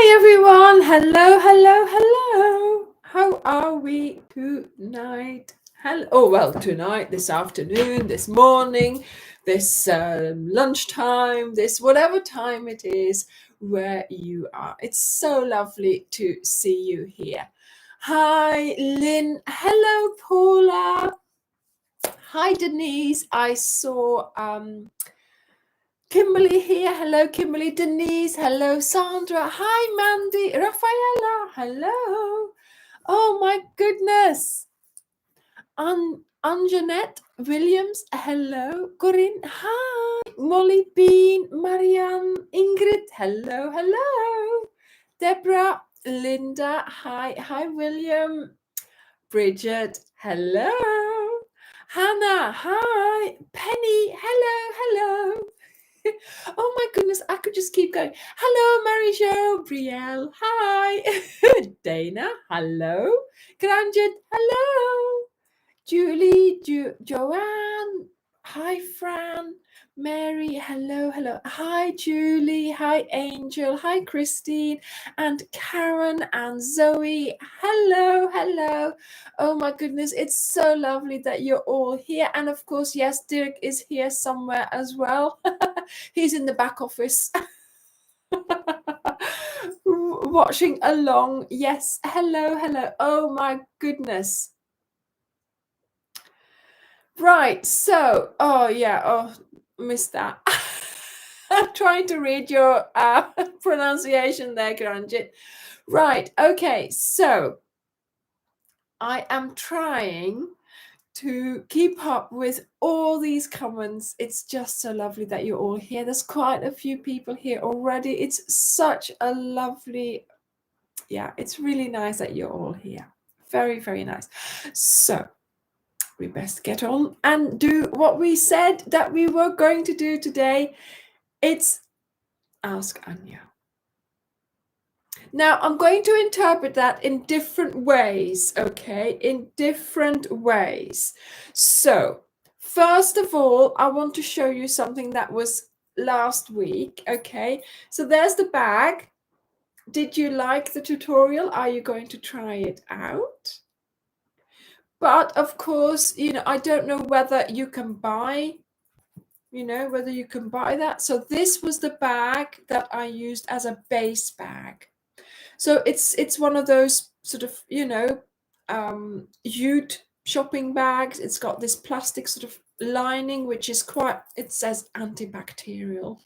Hi everyone. Hello, hello, hello. How are we tonight? Hello. Oh, well, tonight, this afternoon, this morning, this lunchtime, this whatever time it is where you are. It's so lovely to see you here. Hi, Lynn. Hello, Paula. Hi, Denise. I saw Kimberly here. Hello, Kimberly. Denise. Hello, Sandra. Hi, Mandy. Rafaela. Hello. Oh, my goodness. Anjanette Williams. Hello. Corinne. Hi. Molly Bean. Marianne. Ingrid. Hello. Hello. Deborah. Linda. Hi. Hi, William. Bridget. Hello. Hannah. Hi. Penny. Hello. Hello. Oh my goodness, I could just keep going. Hello, Marie-Jo, Brielle, hi. Dana, hello. Granjit, hello. Julie, Joanne, hi, Fran. Mary, hello, hello. Hi, Julie, hi, Angel, hi, Christine, and Karen and Zoe. Hello, hello. Oh my goodness, it's so lovely that you're all here. And of course, yes, Dirk is here somewhere as well. He's in the back office. Watching along. Yes, hello, hello. Oh my goodness. Right, so, oh yeah, oh, missed that. I'm trying to read your pronunciation there, Granjit. Right, okay, so I am trying to keep up with all these comments. It's just so lovely that you're all here. There's quite a few people here already. It's such a lovely, yeah, it's really nice that you're all here. Very, very nice. So we best get on and do what we said that we were going to do today. It's Ask Anya. Now, I'm going to interpret that in different ways, okay? In different ways. So, first of all, I want to show you something that was last week, okay? So there's the bag. Did you like the tutorial? Are you going to try it out? But of course, I don't know whether you can buy, whether you can buy that. So this was the bag that I used as a base bag. So it's one of those sort of, Ute shopping bags. It's got this plastic sort of lining, which is it says antibacterial.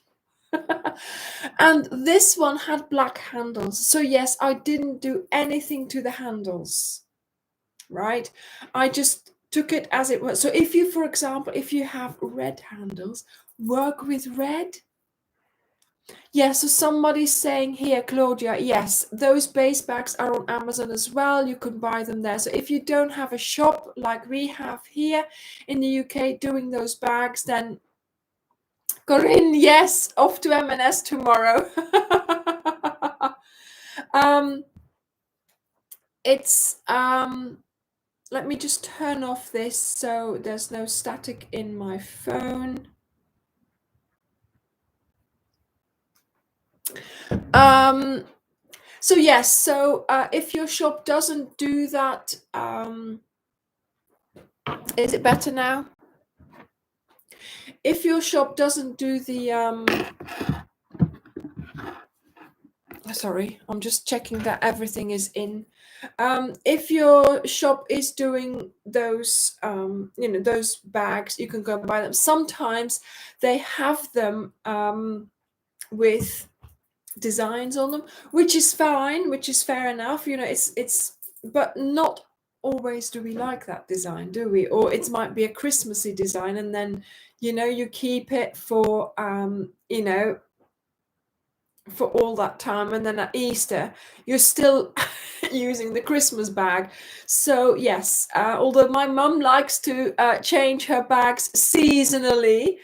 And this one had black handles. So yes, I didn't do anything to the handles, right? I just took it as it was. So if you, for example, if you have red handles, work with red. Yeah, so somebody's saying here, Claudia, yes, those base bags are on Amazon as well. You can buy them there. So if you don't have a shop like we have here in the UK doing those bags, then Corinne, yes, off to M&S tomorrow. Let me just turn off this so there's no static in my phone. So yes, so if your shop doesn't do that, is it better now? If your shop doesn't do the sorry, I'm just checking that everything is in. If your shop is doing those those bags, you can go and buy them. Sometimes they have them with designs on them, which is fine, which is fair enough. It's but not always do we like that design, do we? Or it might be a Christmassy design, and then you keep it for for all that time, and then at Easter you're still using the Christmas bag. So yes, although my mum likes to change her bags seasonally,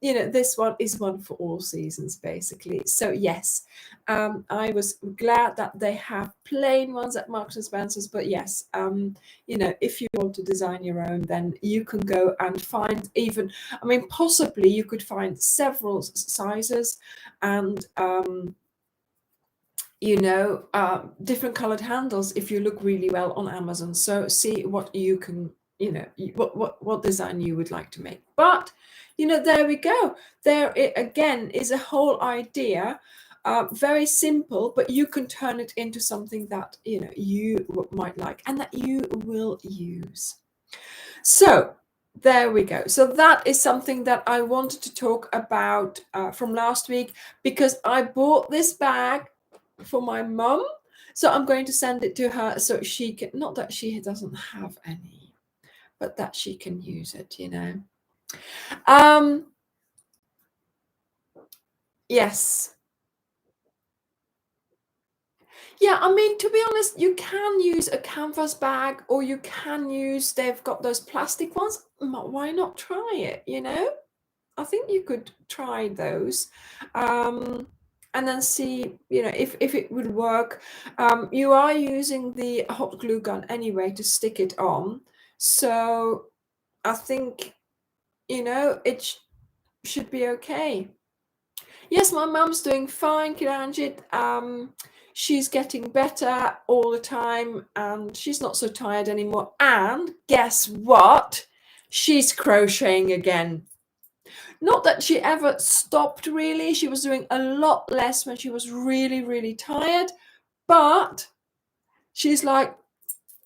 this one is one for all seasons basically. So yes, I was glad that they have plain ones at Marks and Spencer's, but yes, if you want to design your own, then you can go and find possibly you could find several sizes, and different colored handles if you look really well on Amazon. So see what you can, what design you would like to make. But there we go. There it again is a whole idea. Very simple, but you can turn it into something that you might like and that you will use. So there we go. So that is something that I wanted to talk about from last week, because I bought this bag for my mum. So I'm going to send it to her so she can, not that she doesn't have any, but that she can use it, Yes. Yeah, I mean, to be honest, you can use a canvas bag, or you can use, they've got those plastic ones. Why not try it, I think you could try those, and then see, if it would work. You are using the hot glue gun anyway to stick it on, so I think it should be okay. Yes, my mum's doing fine, Kiranjit. She's getting better all the time, and she's not so tired anymore. And guess what? She's crocheting again. Not that she ever stopped, really. She was doing a lot less when she was really, really tired. But she's like,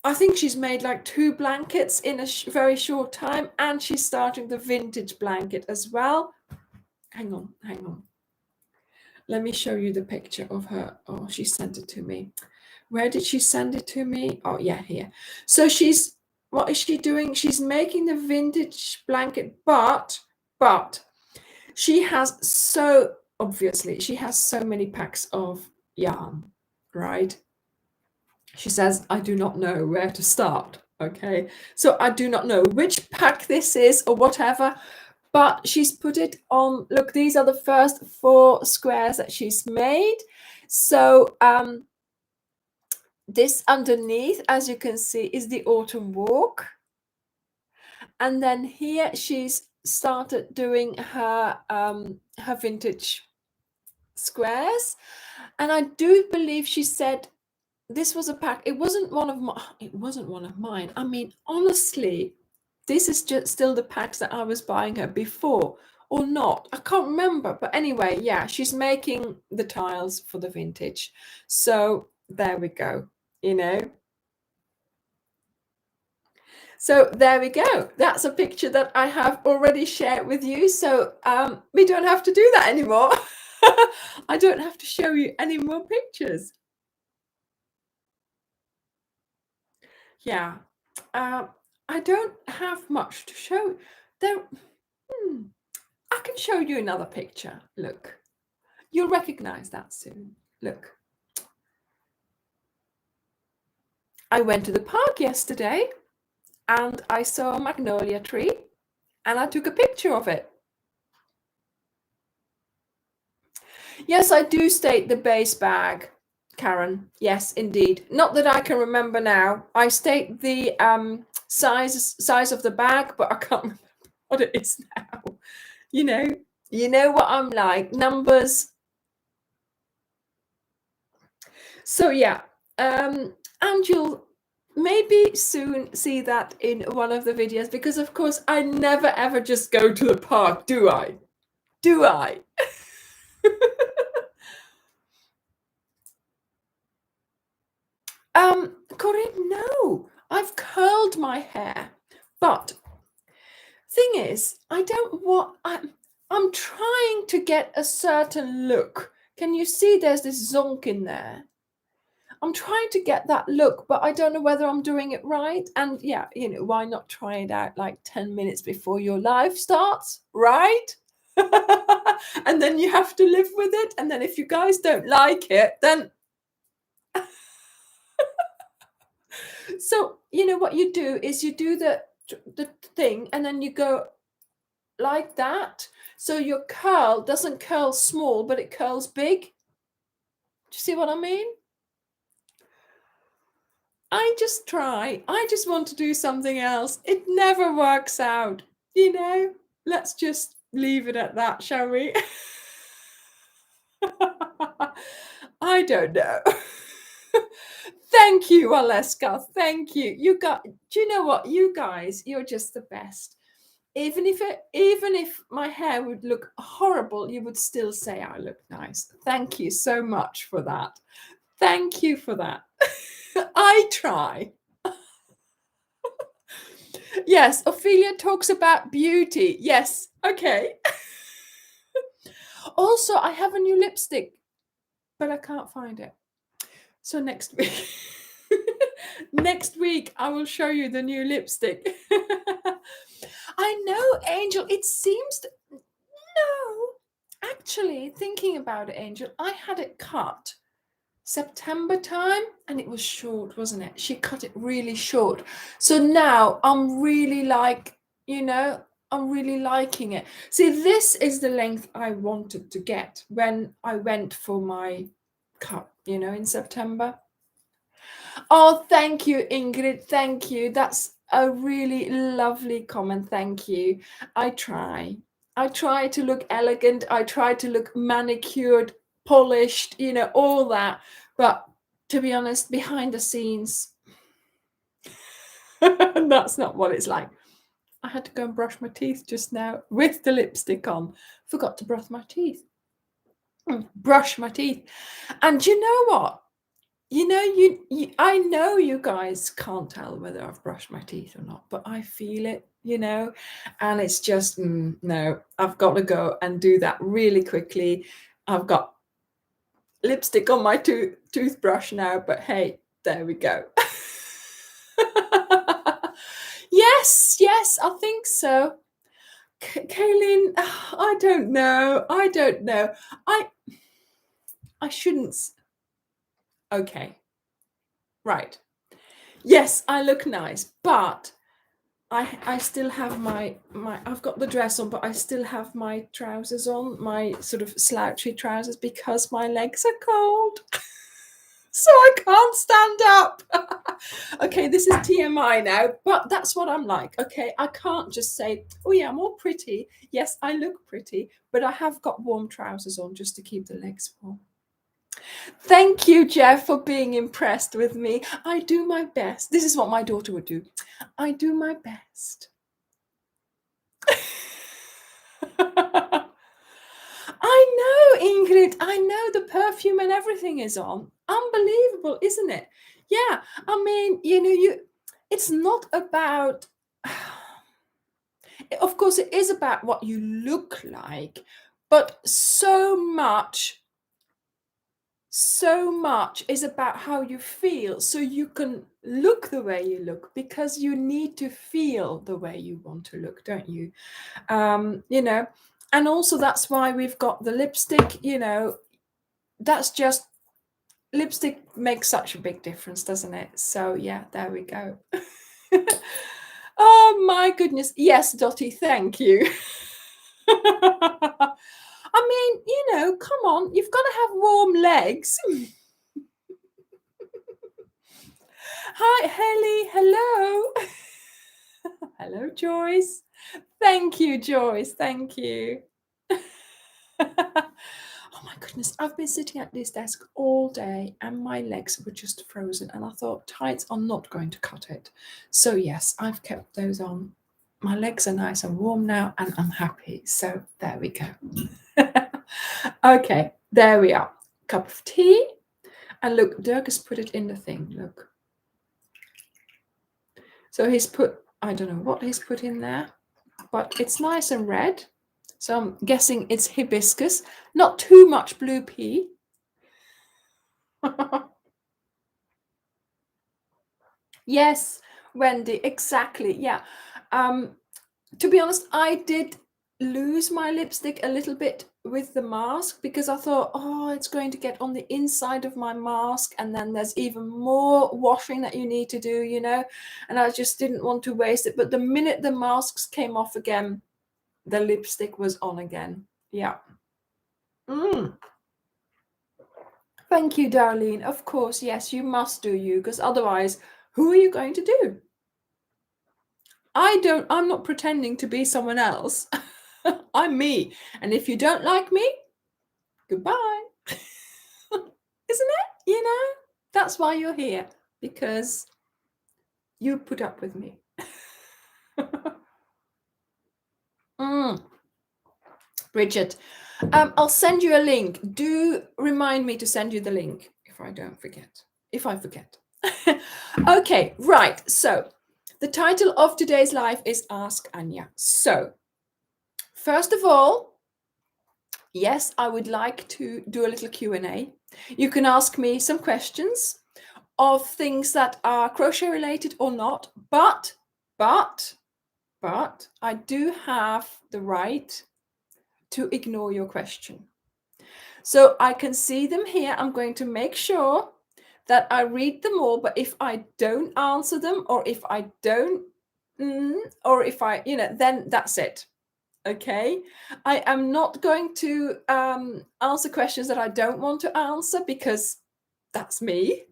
I think she's made like 2 blankets in a very short time. And she's starting the vintage blanket as well. Hang on. Let me show you the picture of her. Oh, she sent it to me. Where did she send it to me? Oh, yeah, here. So what is she doing? She's making the vintage blanket, but she has so many packs of yarn, right? She says, I do not know where to start. Okay, so I do not know which pack this is or whatever, but she's put it on. Look, these are the first 4 squares that she's made. So this underneath, as you can see, is the autumn walk. And then here she's started doing her vintage squares. And I do believe she said this was a pack. It wasn't one of mine. I mean, honestly, this is just still the packs that I was buying her before, or not. I can't remember. But anyway, yeah, she's making the tiles for the vintage. So there we go, So there we go. That's a picture that I have already shared with you. So we don't have to do that anymore. I don't have to show you any more pictures. Yeah. I don't have much to show. I can show you another picture. Look. You'll recognize that soon. Look. I went to the park yesterday and I saw a magnolia tree and I took a picture of it. Yes, I do state the base bag, Karen. Yes, indeed. Not that I can remember now. I state the size of the bag, but I can't remember what it is now. You know what I'm like. Numbers. So yeah, and you'll maybe soon see that in one of the videos, because of course I never ever just go to the park, do I? Corinne, no, I've curled my hair, but thing is, I'm trying to get a certain look. Can you see there's this zonk in there? I'm trying to get that look, but I don't know whether I'm doing it right. And yeah, why not try it out like 10 minutes before your live starts, right? And then you have to live with it. And then if you guys don't like it, then so what you do is you do the thing and then you go like that. So your curl doesn't curl small, but it curls big. Do you see what I mean? I just try. I just want to do something else. It never works out. Let's just leave it at that, shall we? I don't know. Thank you, Aleska. Thank you. You got. Do you know what? You guys, you're just the best. Even if my hair would look horrible, you would still say I look nice. Thank you so much for that. Thank you for that. I try. Yes, Ophelia talks about beauty. Yes, okay. Also, I have a new lipstick, but I can't find it. So next week, next week, I will show you the new lipstick. I know, Angel, it seems no. Actually, thinking about it, Angel, I had it cut September time and it was short, wasn't it? She cut it really short. So now I'm really I'm really liking it. See, this is the length I wanted to get when I went for my cut, in September. Oh, thank you, Ingrid. Thank you. That's a really lovely comment. Thank you. I try. I try to look elegant. I try to look manicured, polished, all that. But to be honest, behind the scenes, that's not what it's like. I had to go and brush my teeth just now with the lipstick on. Forgot to brush my teeth. Brush my teeth. And you know what? I know you guys can't tell whether I've brushed my teeth or not, but I feel it, and it's just, no, I've got to go and do that really quickly. I've got lipstick on my toothbrush now, but hey, there we go. Yes, I think so. Kaylin, I don't know. I shouldn't. Okay. Right. Yes, I look nice, but I still have my I've got the dress on, but I still have my trousers on, my sort of slouchy trousers, because my legs are cold. So I can't stand up. Okay, this is TMI now, but that's what I'm like. Okay, I can't just say, oh yeah, I'm all pretty. Yes, I look pretty, but I have got warm trousers on just to keep the legs warm. Thank you, Jeff, for being impressed with me. I do my best. This is what my daughter would do. I do my best. I know, Ingrid. I know the perfume and everything is on. Unbelievable, isn't it? Yeah. I mean, it's not about, of course, it is about what you look like, but so much is about how you feel, so you can look the way you look, because you need to feel the way you want to look, don't you? And also that's why we've got the lipstick. That's just, lipstick makes such a big difference, doesn't it? So yeah, there we go. Oh my goodness, yes, Dottie, thank you. I mean, come on, you've got to have warm legs. Hi, Helly. Hello. Hello, Joyce. Thank you, Joyce. Thank you. Oh my goodness, I've been sitting at this desk all day and my legs were just frozen, and I thought tights are not going to cut it. So yes, I've kept those on. My legs are nice and warm now and I'm happy. So there we go. Okay, there we are. Cup of tea. And look, Dirk has put it in the thing. Look. So he's put, I don't know what he's put in there, but it's nice and red. So I'm guessing it's hibiscus, not too much blue pea. Yes, Wendy, exactly. Yeah. To be honest, I did lose my lipstick a little bit with the mask, because I thought, oh, it's going to get on the inside of my mask, and then there's even more washing that you need to do, and I just didn't want to waste it. But the minute the masks came off again, the lipstick was on again. Yeah. Thank you, Darlene. Of course, yes, you must do you, because otherwise, who are you going to do? I'm not pretending to be someone else. I'm me. And if you don't like me, goodbye. isn't it? You know, that's why you're here, because you put up with me. Bridget, I'll send you a link. Do remind me to send you the link if I don't forget. If I forget. Okay, right. So the title of today's live is Ask Anya. So first of all, yes, I would like to do a little Q&A. You can ask me some questions of things that are crochet related or not, but I do have the right to ignore your question. So I can see them here. I'm going to make sure that I read them all, but if I don't answer them, or if I don't, or if I, then that's it. Okay. I am not going to answer questions that I don't want to answer, because that's me.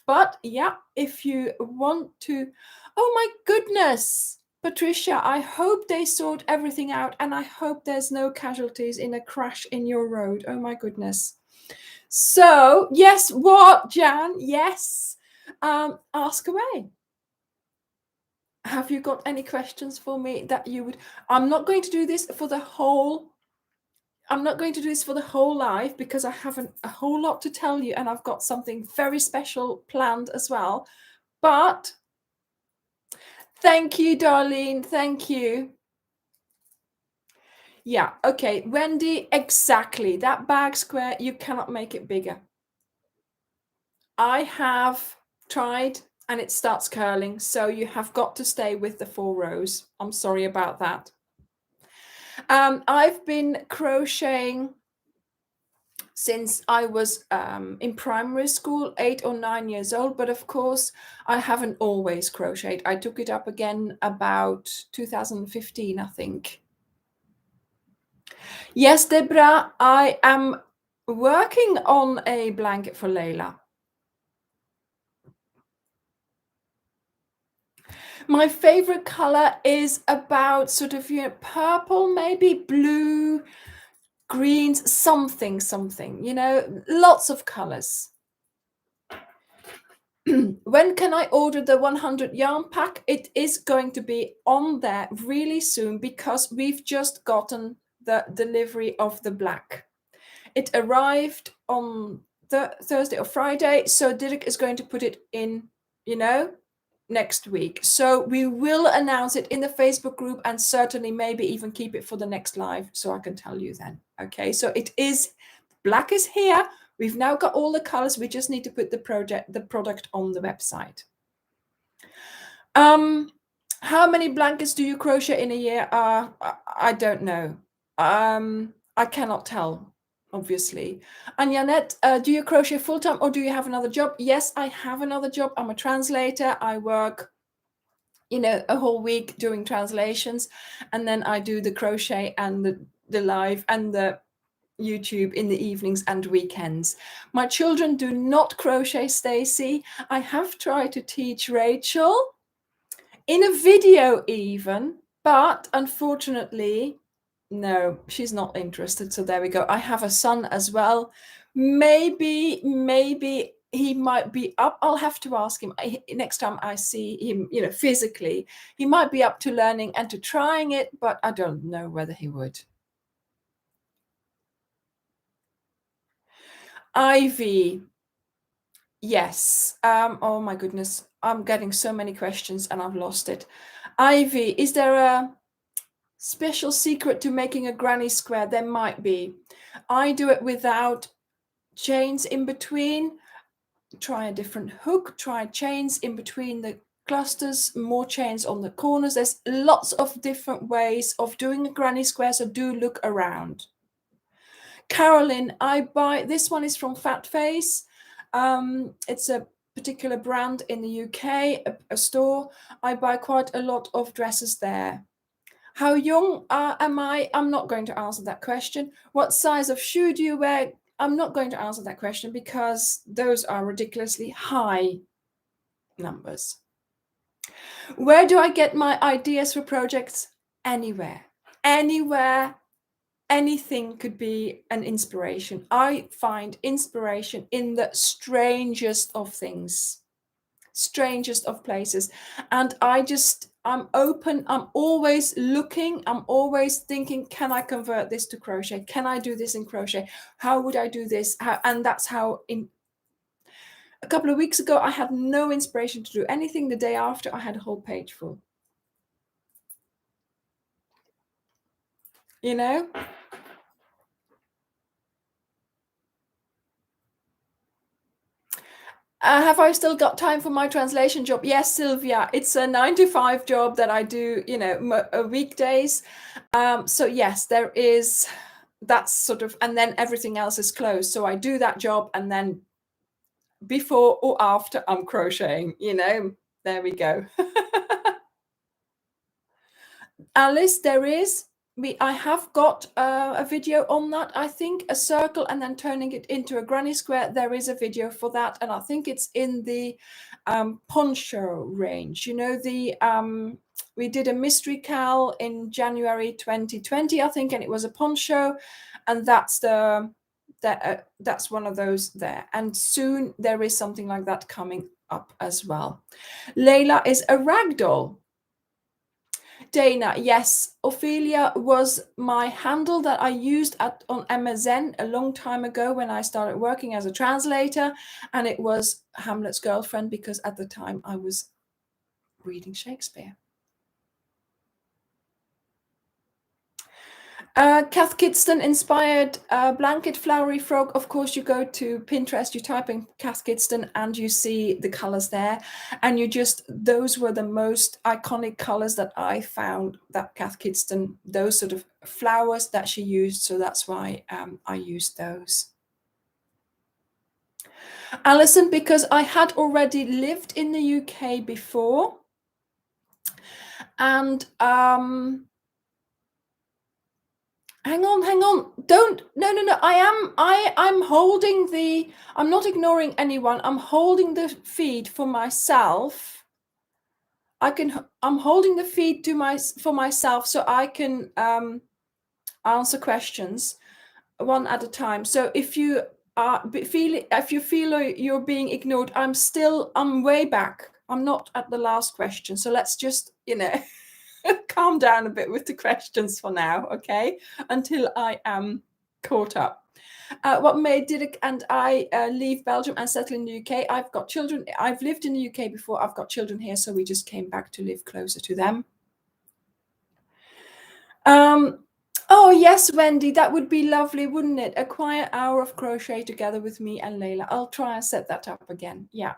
But yeah, if you want to, oh my goodness, Patricia, I hope they sort everything out, and I hope there's no casualties in a crash in your road. Oh my goodness. So yes, what, Jan? Yes. Ask away. Have you got any questions for me that you would? I'm not going to do this for the whole live, because I have a whole lot to tell you, and I've got something very special planned as well. But thank you, Darlene. Thank you. Yeah, okay. Wendy, exactly. That bag square, you cannot make it bigger. I have tried, and it starts curling, so you have got to stay with the 4 rows. I'm sorry about that. I've been crocheting since I was in primary school, 8 or 9 years old. But of course, I haven't always crocheted. I took it up again about 2015, I think. Yes, Deborah, I am working on a blanket for Layla. My favorite color is about sort of, purple, maybe blue, greens, something, lots of colors. When can I order the 100 yarn pack? It is going to be on there really soon, because we've just gotten the delivery of the black. It arrived on Thursday or Friday, so Dirk is going to put it in, next week. So we will announce it in the Facebook group, and certainly maybe even keep it for the next live, so I can tell you then. Okay, so it is, black is here. We've now got all the colors. We just need to put the product on the website. How many blankets do you crochet in a year? I don't know. I cannot tell, obviously. And Janette, do you crochet full-time, or do you have another job? Yes, I have another job. I'm a translator. I work, a whole week doing translations, and then I do the crochet and the live and the YouTube in the evenings and weekends. My children do not crochet, Stacy. I have tried to teach Rachel in a video even, but unfortunately, no, she's not interested. So there we go. I have a son as well. Maybe he might be up. I'll have to ask him next time I see him, physically. He might be up to learning and to trying it, but I don't know whether he would. Ivy. Yes. Oh my goodness. I'm getting so many questions and I've lost it. Ivy, is there a special secret to making a granny square? There might be. I do it without chains in between. Try a different hook, try chains in between the clusters, more chains on the corners. There's lots of different ways of doing a granny square, so do look around. Carolyn, I buy, this one is from Fat Face. It's a particular brand in the UK, a store. I buy quite a lot of dresses there. How young am I? I'm not going to answer that question. What size of shoe do you wear? I'm not going to answer that question, because those are ridiculously high numbers. Where do I get my ideas for projects? Anywhere. Anywhere anything could be an inspiration. I find inspiration in the strangest of things, strangest of places. And I'm open, I'm always looking, I'm always thinking, can I convert this to crochet? Can I do this in crochet? How would I do this? And that's how in a couple of weeks ago, I had no inspiration to do anything. The day after, I had a whole page full. You know? Have I still got time for my translation job? Yes, Sylvia. It's a 9 to 5 job that I do, weekdays. So yes, there is. That's sort of, and then everything else is closed. So I do that job, and then before or after I'm crocheting. There we go. Alice, I have got a video on that. I think a circle and then turning it into a granny square. There is a video for that, and I think it's in the poncho range. We did a mystery cal in January 2020, I think, and it was a poncho, and that's one of those there. And soon there is something like that coming up as well. Layla is a ragdoll. Dana, yes, Ophelia was my handle that I used on MSN a long time ago when I started working as a translator, and it was Hamlet's girlfriend because at the time I was reading Shakespeare. Kath Kidston inspired blanket flowery frog. Of course, you go to Pinterest, you type in Kath Kidston, and you see the colors there. And those were the most iconic colors that I found that Kath Kidston, those sort of flowers that she used. So that's why I used those. Alison, because I had already lived in the UK before. And hang on. No. I'm holding I'm not ignoring anyone. I'm holding the feed for myself. I'm holding the feed for myself so I can answer questions one at a time. So if you feel you're being ignored, I'm way back. I'm not at the last question. So let's just, calm down a bit with the questions for now, okay? Until I am caught up. What made Didic and I leave Belgium and settle in the UK? I've got children. I've lived in the UK before. I've got children here, so we just came back to live closer to them. Oh, yes, Wendy, that would be lovely, wouldn't it? A quiet hour of crochet together with me and Layla. I'll try and set that up again. Yeah.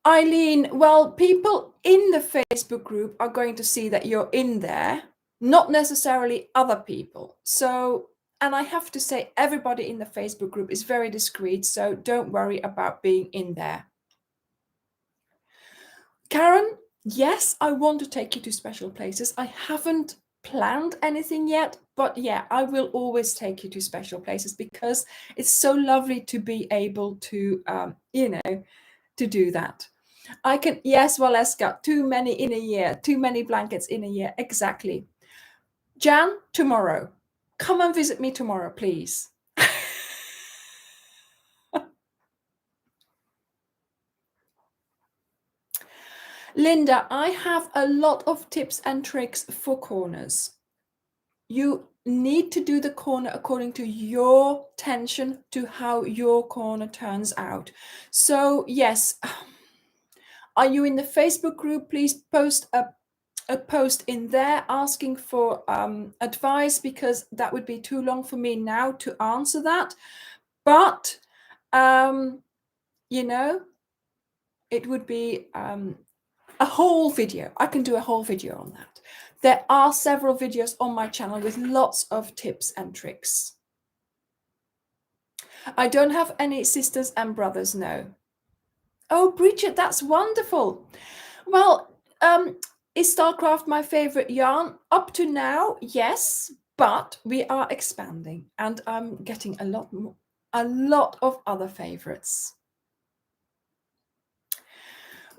Eileen, well, people in the Facebook group are going to see that you're in there, not necessarily other people. So, and I have to say, everybody in the Facebook group is very discreet, so don't worry about being in there. Karen, yes, I want to take you to special places. I haven't planned anything yet, but yeah, I will always take you to special places because it's so lovely to be able to, to do that. Yes, Valeska, too many in a year, too many blankets in a year. Exactly. Jan, tomorrow. Come and visit me tomorrow, please. Linda, I have a lot of tips and tricks for corners. You need to do the corner according to your tension, to how your corner turns out. So yes, are you in the Facebook group? Please post a post in there asking for advice, because that would be too long for me now to answer that. But it would be a whole video. I can do a whole video on that. There are several videos on my channel with lots of tips and tricks. I don't have any sisters and brothers, no. Oh, Bridget, that's wonderful. Well, is Starcraft my favorite yarn? Up to now, yes, but we are expanding and I'm getting a lot of other favorites.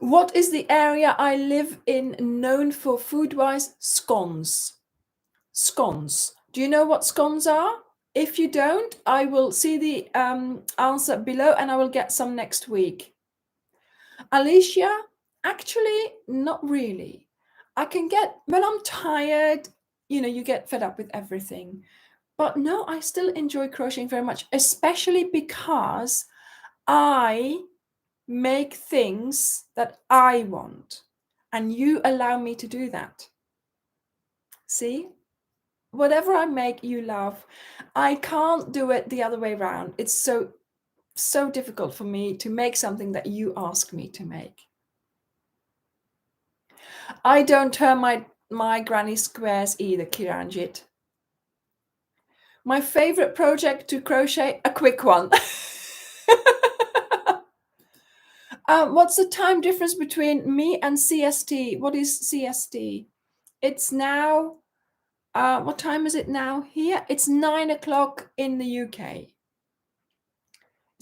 What is the area I live in known for food-wise? Scones. Scones. Do you know what scones are? If you don't, I will see the answer below and I will get some next week. Alicia, actually, not really. I can get, when I'm tired, you get fed up with everything. But no, I still enjoy crocheting very much, especially because I make things that I want and you allow me to do that. See? Whatever I make, you love. I can't do it the other way around. It's so difficult for me to make something that you ask me to make. I don't turn my granny squares either, Kiranjit. My favorite project to crochet, a quick one. What's the time difference between me and CST? What is CST? It's now, what time is it now here? It's 9 o'clock in the UK.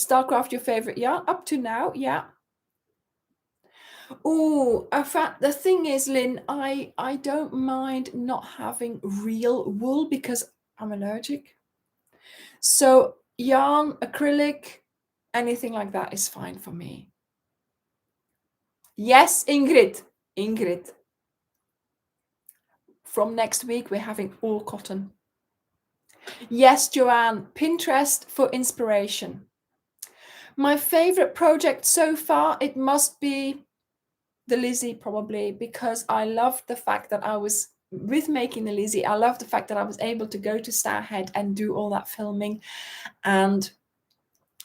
Starcraft, your favorite? Yeah, up to now, yeah. Oh, the thing is, Lynn, I don't mind not having real wool because I'm allergic. So yarn, acrylic, anything like that is fine for me. Yes, Ingrid. From next week, we're having all cotton. Yes, Joanne, Pinterest for inspiration. My favorite project so far, it must be the Lizzie, probably, because I loved the fact that with making the Lizzie, I love the fact that I was able to go to Starhead and do all that filming and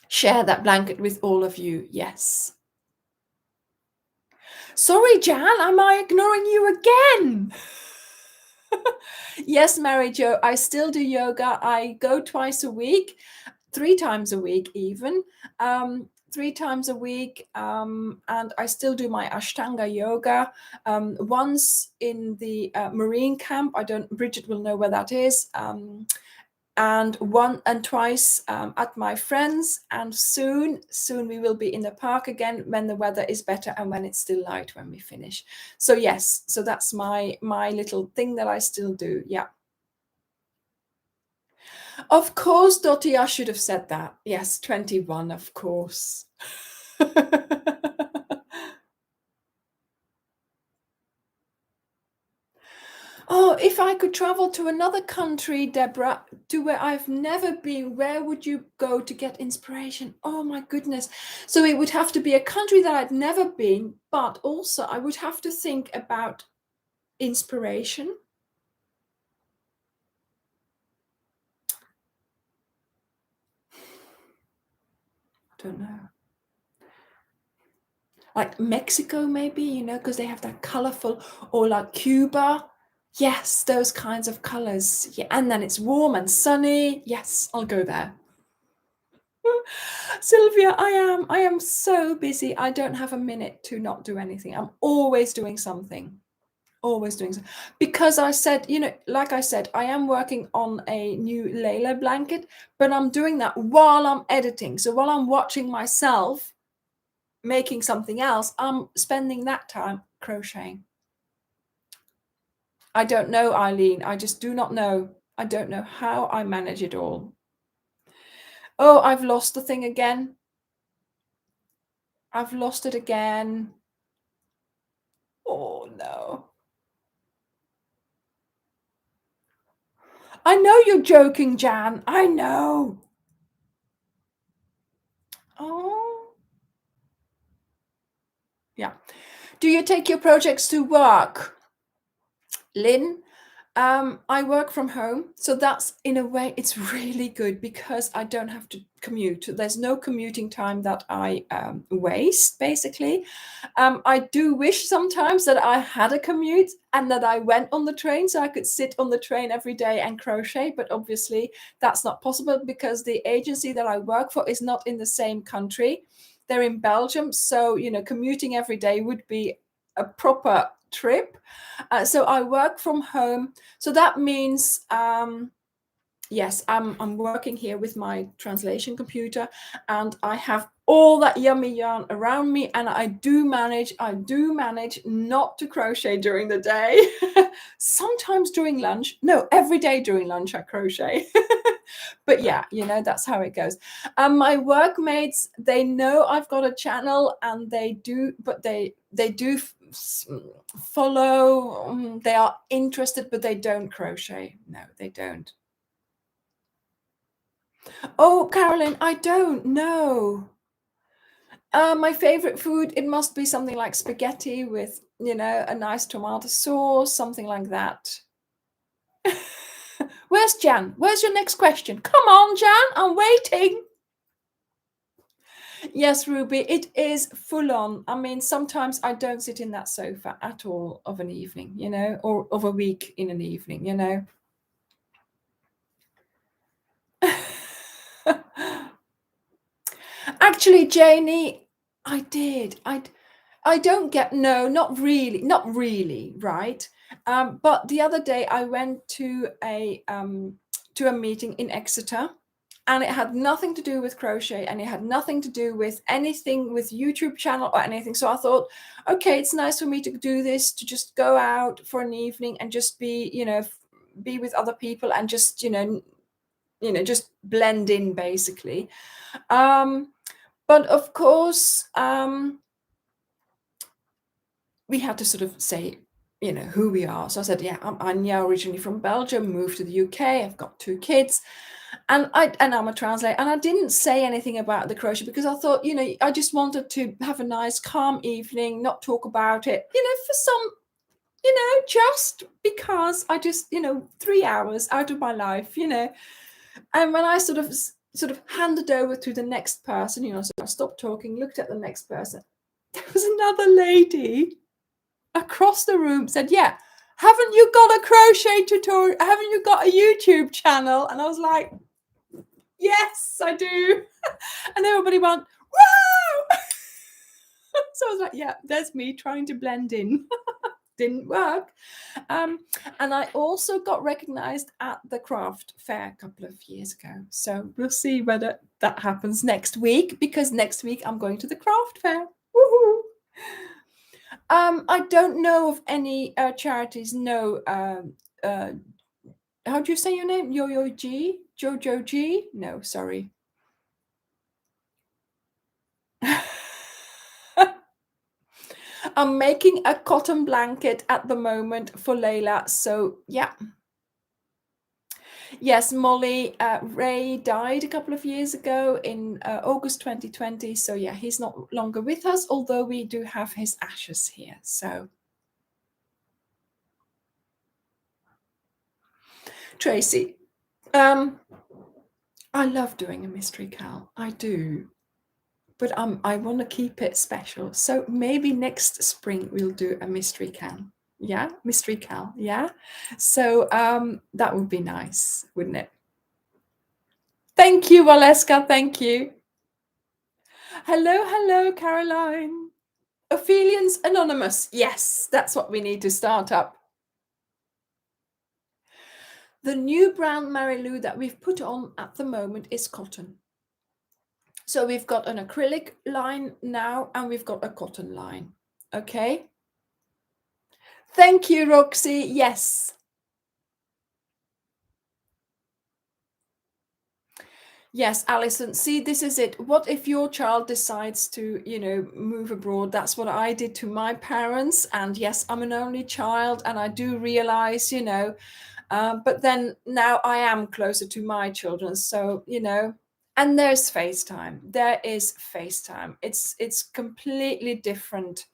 share that blanket with all of you. Yes. Sorry, Jan, am I ignoring you again? Yes, Mary Jo, I still do yoga. I go twice a week, 3 times a week even. 3 times a week, and I still do my Ashtanga yoga. Once in the Marine camp, Bridget will know where that is, and twice at my friends, and soon we will be in the park again when the weather is better and when it's still light when we finish. So yes, so that's my little thing that I still do. Yeah. Of course, Dottie, I should have said that. Yes, 21, of course. Oh, if I could travel to another country, Deborah, to where I've never been, where would you go to get inspiration? Oh my goodness. So it would have to be a country that I'd never been, but also I would have to think about inspiration. I don't know. Like Mexico, maybe, because they have that colorful, or like Cuba. Yes, those kinds of colors. Yeah, and then it's warm and sunny. Yes, I'll go there. Sylvia, I am so busy. I don't have a minute to not do anything. I'm always doing something. Always doing something. Because I said, like I said, I am working on a new Layla blanket, but I'm doing that while I'm editing. So while I'm watching myself making something else, I'm spending that time crocheting. I don't know, Eileen. I just do not know. I don't know how I manage it all. Oh, I've lost the thing again. I've lost it again. Oh, no. I know you're joking, Jan. I know. Oh. Yeah. Do you take your projects to work? Lynn, I work from home, so that's, in a way, it's really good because I don't have to commute. There's no commuting time that I waste, basically. I do wish sometimes that I had a commute and that I went on the train so I could sit on the train every day and crochet, but obviously that's not possible because the agency that I work for is not in the same country. They're in Belgium, so commuting every day would be a proper trip. So I work from home. So that means, yes, I'm working here with my translation computer, and I have all that yummy yarn around me, and I do manage not to crochet during the day. Sometimes during lunch, no, every day during lunch I crochet. But yeah, that's how it goes. My workmates, they know I've got a channel, and they do follow. They are interested, but they don't crochet. No, they don't. Oh, Carolyn, I don't know. My favorite food, it must be something like spaghetti with, a nice tomato sauce, something like that. Where's Jan? Where's your next question? Come on, Jan, I'm waiting. Yes, Ruby, it is full on. I mean, sometimes I don't sit in that sofa at all of an evening, or of a week in an evening, Actually, Janie, I did. I don't get, no, not really, right? But the other day I went to a meeting in Exeter, and it had nothing to do with crochet, and it had nothing to do with anything with YouTube channel or anything. So I thought, okay, it's nice for me to do this, to just go out for an evening and just be, be with other people and just, just blend in basically. But of course, we had to sort of say, who we are. So I said, yeah, I'm Anya, originally from Belgium, moved to the UK. I've got 2 kids, and I'm a translator. And I didn't say anything about the crochet because I thought, I just wanted to have a nice, calm evening, not talk about it, for some, just because I just, 3 hours out of my life, And when I sort of handed over to the next person, so I stopped talking, looked at the next person. There was another lady across the room said, yeah, haven't you got a crochet tutorial? Haven't you got a YouTube channel? And I was like, yes, I do. And everybody went, wow. So I was like, yeah, there's me trying to blend in. Didn't work. And I also got recognized at the craft fair a couple of years ago. So we'll see whether that happens next week, because next week I'm going to the craft fair. Woohoo! I don't know of any charities. No. How do you say your name? Yo-Yo G? Jojo G? No, sorry. I'm making a cotton blanket at the moment for Layla. So yeah. Yes, Molly, Ray died a couple of years ago in August 2020. So yeah, he's not longer with us, although we do have his ashes here. So Tracy, I love doing a mystery cal. I do. But I want to keep it special. So maybe next spring we'll do a mystery cal. Yeah, mystery cal. Yeah. So that would be nice, wouldn't it? Thank you, Waleska. Thank you. Hello, Caroline. Ophelians Anonymous. Yes, that's what we need to start up. The new brand Marilou that we've put on at the moment is cotton. So we've got an acrylic line now, and we've got a cotton line. Okay. Thank you, Roxy. Yes. Yes, Alison. See, this is it. What if your child decides to, move abroad? That's what I did to my parents. And yes, I'm an only child, and I do realize, but then now I am closer to my children. So, and there's FaceTime. There is FaceTime. It's completely different.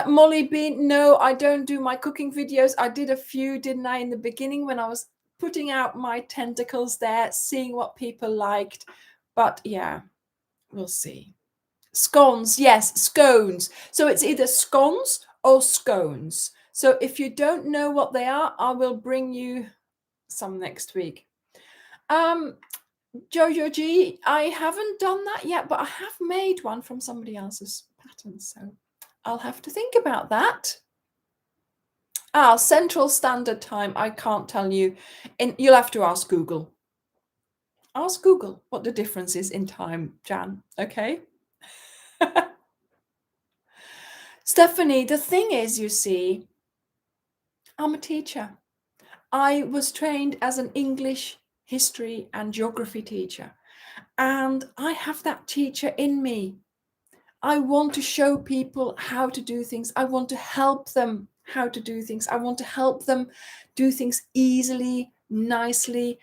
Molly Bean, no, I don't do my cooking videos. I did a few, didn't I, in the beginning when I was putting out my tentacles there, seeing what people liked. But yeah, we'll see. Scones, yes, scones. So it's either scones or scones. So if you don't know what they are, I will bring you some next week. Jojo G, I haven't done that yet, but I have made one from somebody else's pattern. So I'll have to think about that. Central Standard Time. I can't tell you. You'll have to ask Google. Ask Google what the difference is in time, Jan. Okay. Stephanie, the thing is, you see, I'm a teacher. I was trained as an English, history, and geography teacher, and I have that teacher in me. I want to show people how to do things. I want to help them how to do things. I want to help them do things easily, nicely,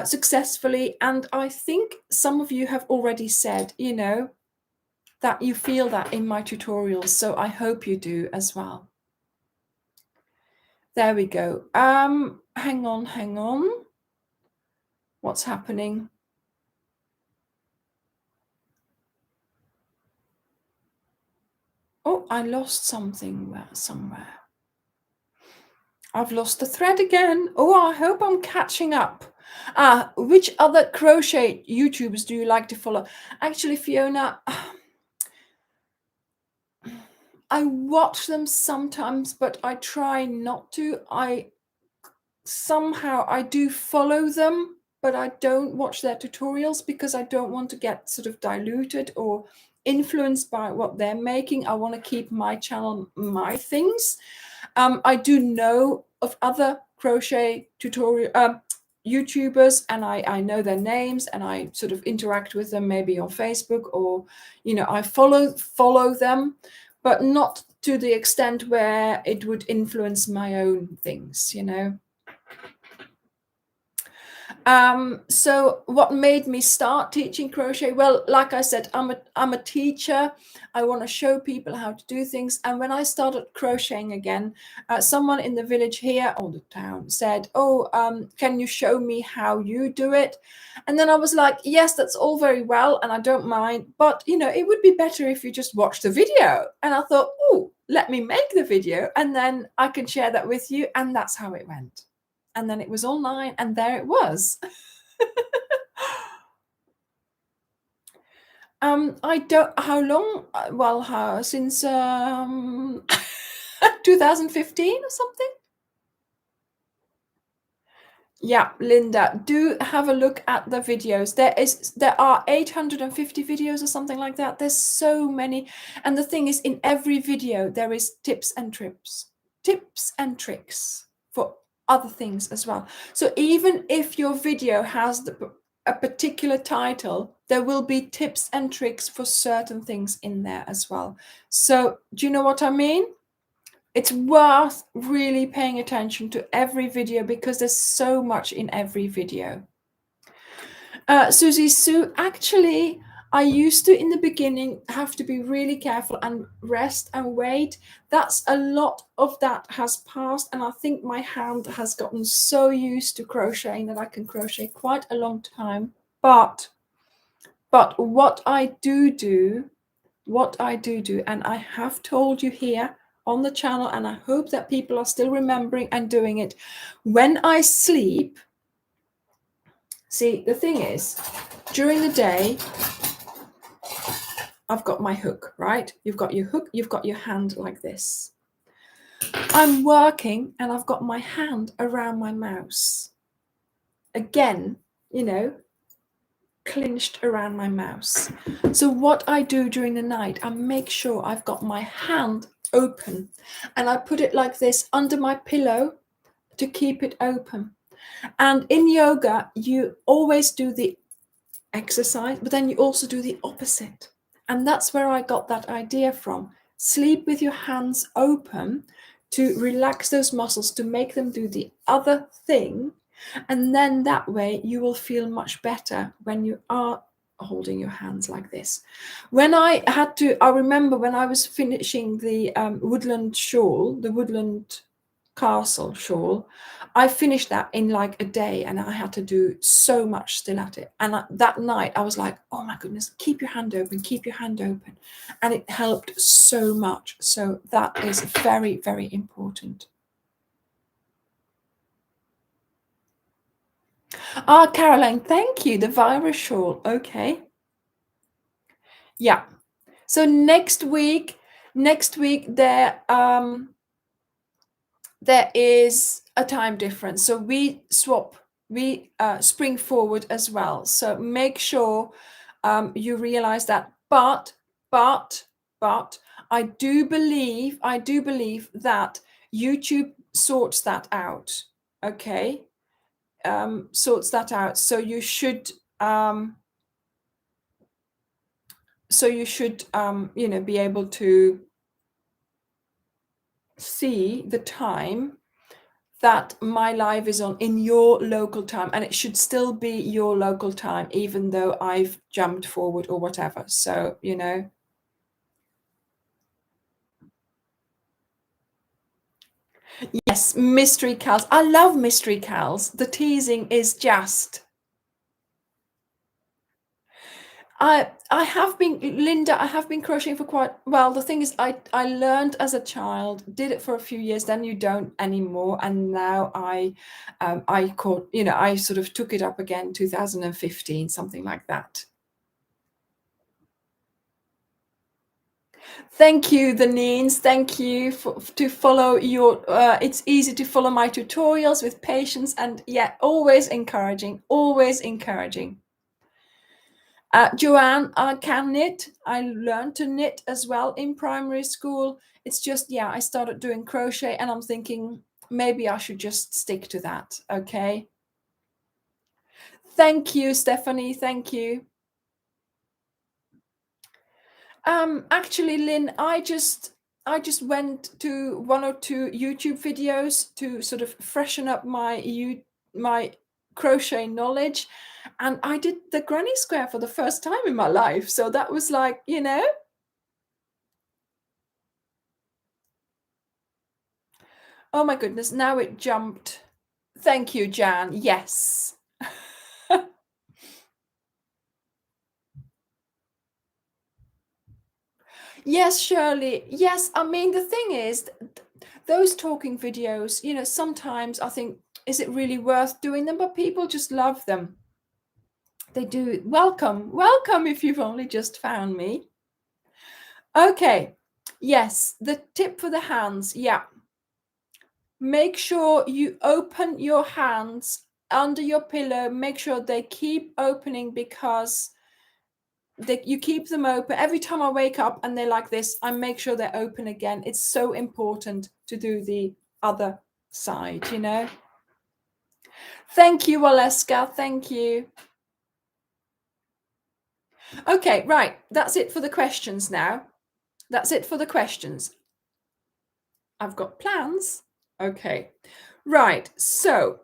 successfully. And I think some of you have already said, that you feel that in my tutorials. So I hope you do as well. There we go. Hang on. What's happening? Oh, I lost something somewhere. I've lost the thread again. Oh, I hope I'm catching up. Which other crochet YouTubers do you like to follow? Actually, Fiona, I watch them sometimes, but I try not to. I do follow them, but I don't watch their tutorials because I don't want to get sort of diluted or influenced by what they're making. I want to keep my channel, my things. I do know of other crochet tutorial YouTubers, and I know their names, and I sort of interact with them maybe on Facebook, or I follow them, but not to the extent where it would influence my own things. So what made me start teaching crochet? Well, like I said, I'm a teacher. I want to show people how to do things. And when I started crocheting again, someone in the village here, or the town, said, "Oh, can you show me how you do it?" And then I was like, "Yes, that's all very well, and I don't mind, but it would be better if you just watch the video." And I thought, "Oh, let me make the video, and then I can share that with you." And that's how it went. And then it was online, and there it was. I don't, how long? Well, since 2015 or something. Yeah, Linda, do have a look at the videos. There are 850 videos or something like that. There's so many. And the thing is, in every video, there is tips and tricks for other things as well. So even if your video has a particular title, there will be tips and tricks for certain things in there as well. So do you know what I mean? It's worth really paying attention to every video because there's so much in every video. Susie Sue, actually, I used to, in the beginning, have to be really careful and rest and wait. That's a lot of that has passed, and I think my hand has gotten so used to crocheting that I can crochet quite a long time. But what I do, and I have told you here on the channel, and I hope that people are still remembering and doing it. When I sleep, see, the thing is, during the day, I've got my hook, right? You've got your hook, you've got your hand like this. I'm working and I've got my hand around my mouse. Again, clinched around my mouse. So what I do during the night, I make sure I've got my hand open, and I put it like this under my pillow to keep it open. And in yoga, you always do the exercise, but then you also do the opposite. And that's where I got that idea from. Sleep with your hands open to relax those muscles, to make them do the other thing. And then that way you will feel much better when you are holding your hands like this. I remember when I was finishing the woodland shawl, the woodland castle shawl, I finished that in like a day, and I had to do so much still at it. And that night I was like, oh my goodness, keep your hand open. And it helped so much. So that is very, very important. Caroline, thank you. The virus shawl. Okay. Yeah. So next week there is a time difference. So we spring forward as well. So make sure you realize that. But but I do believe that YouTube sorts that out. Okay, sorts that out. So you should be able to see the time that my live is on in your local time, and it should still be your local time, even though I've jumped forward or whatever. So, yes, mystery cows. I love mystery cows. The teasing is just. I have been, Linda, I have been crocheting for quite well. The thing is, I learned as a child, did it for a few years, then you don't anymore, and now I caught, I sort of took it up again 2015, something like that. Thank you, the Neens. Thank you to follow your. It's easy to follow my tutorials with patience, and yeah, always encouraging. Always encouraging. Joanne, I can knit. I learned to knit as well in primary school. It's just, I started doing crochet, and I'm thinking maybe I should just stick to that. Okay. Thank you, Stephanie. Thank you. Actually, Lynn, I just went to one or two YouTube videos to sort of freshen up my crochet knowledge, and I did the granny square for the first time in my life. So that was like, oh my goodness, now it jumped. Thank you, Jan. Yes. Yes, Shirley. Yes, I mean, the thing is, those talking videos, sometimes I think, is it really worth doing them? But people just love them. They do. Welcome. Welcome if you've only just found me. Okay. Yes, the tip for the hands. Yeah. Make sure you open your hands under your pillow. Make sure they keep opening, because you keep them open. Every time I wake up and they're like this, I make sure they're open again. It's so important to do the other side, Thank you, Waleska. Thank you. Okay, right. That's it for the questions now. That's it for the questions. I've got plans. Okay. Right. So,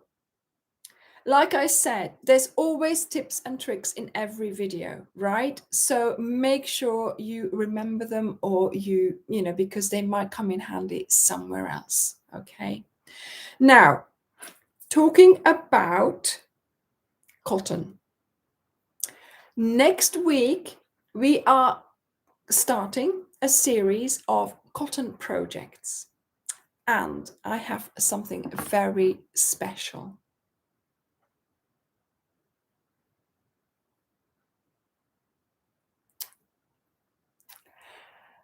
like I said, there's always tips and tricks in every video, right? So make sure you remember them, or because they might come in handy somewhere else. Okay. Now, talking about cotton. Next week, we are starting a series of cotton projects, and I have something very special.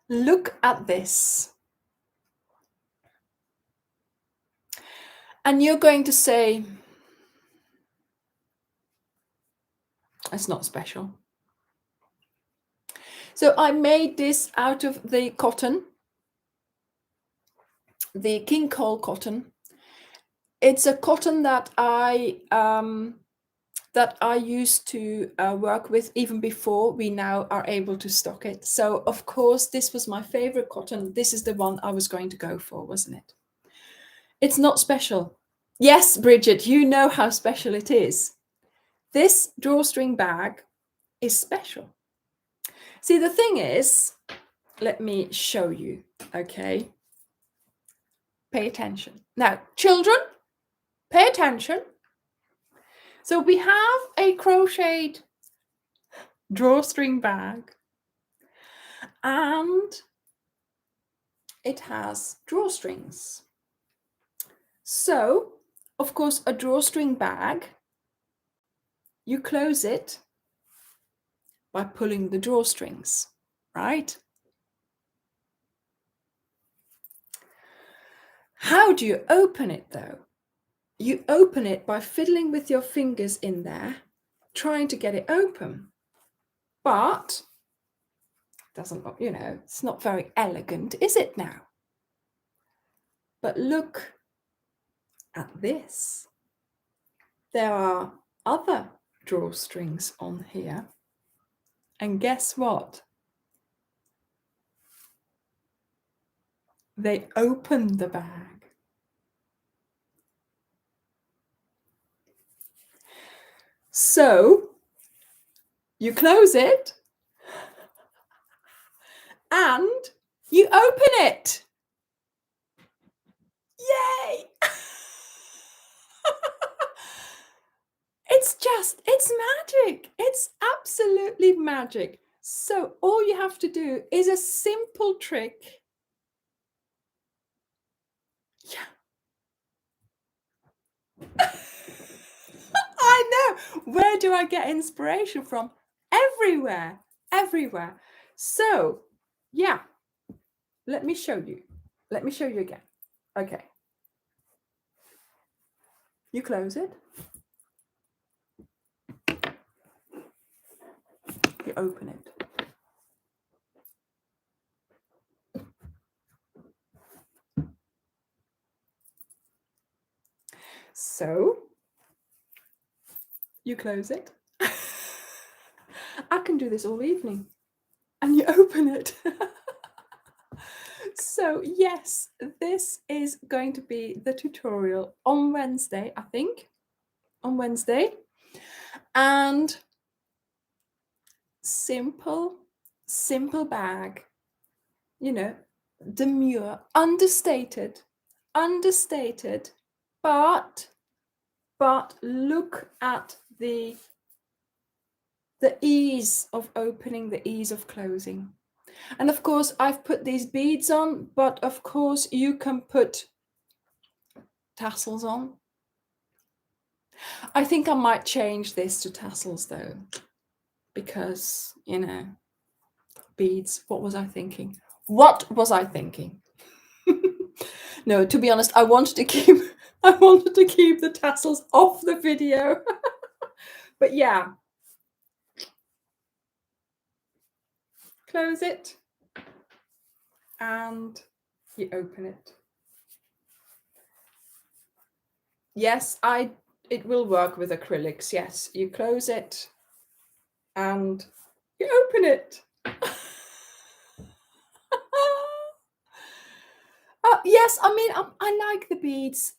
Look at this. And you're going to say, it's not special. So I made this out of the cotton, the king cole cotton. It's a cotton that I used to work with even before we now are able to stock it. So of course, this was my favorite cotton. This is the one I was going to go for, wasn't it? It's not special. Yes, Bridget, you know how special it is. This drawstring bag is special. See, the thing is, let me show you, okay? Pay attention. Now, children, pay attention. So we have a crocheted drawstring bag, and it has drawstrings. So, of course, a drawstring bag, you close it by pulling the drawstrings, right? How do you open it, though? You open it by fiddling with your fingers in there, trying to get it open. But Doesn't look, it's not very elegant, is it now? But look at this. There are other drawstrings on here. And guess what? They open the bag. So you close it and you open it. Yay! It's magic. It's absolutely magic. So all you have to do is a simple trick. Yeah. I know. Where do I get inspiration from? Everywhere. Everywhere. So, yeah. Let me show you. Let me show you again. Okay. You close it. You open it. So, you close it. I can do this all evening. And you open it. So, yes, this is going to be the tutorial on Wednesday, I think. On Wednesday. And simple bag. Demure, understated, but look at the ease of opening, the ease of closing. And of course, I've put these beads on, but of course you can put tassels on. I think I might change this to tassels though, because, beads. What was I thinking? No, to be honest, I wanted to keep the tassels off the video. But yeah. Close it and you open it. Yes, it will work with acrylics. Yes, you close it and you open it. Yes, I mean, I like the beads.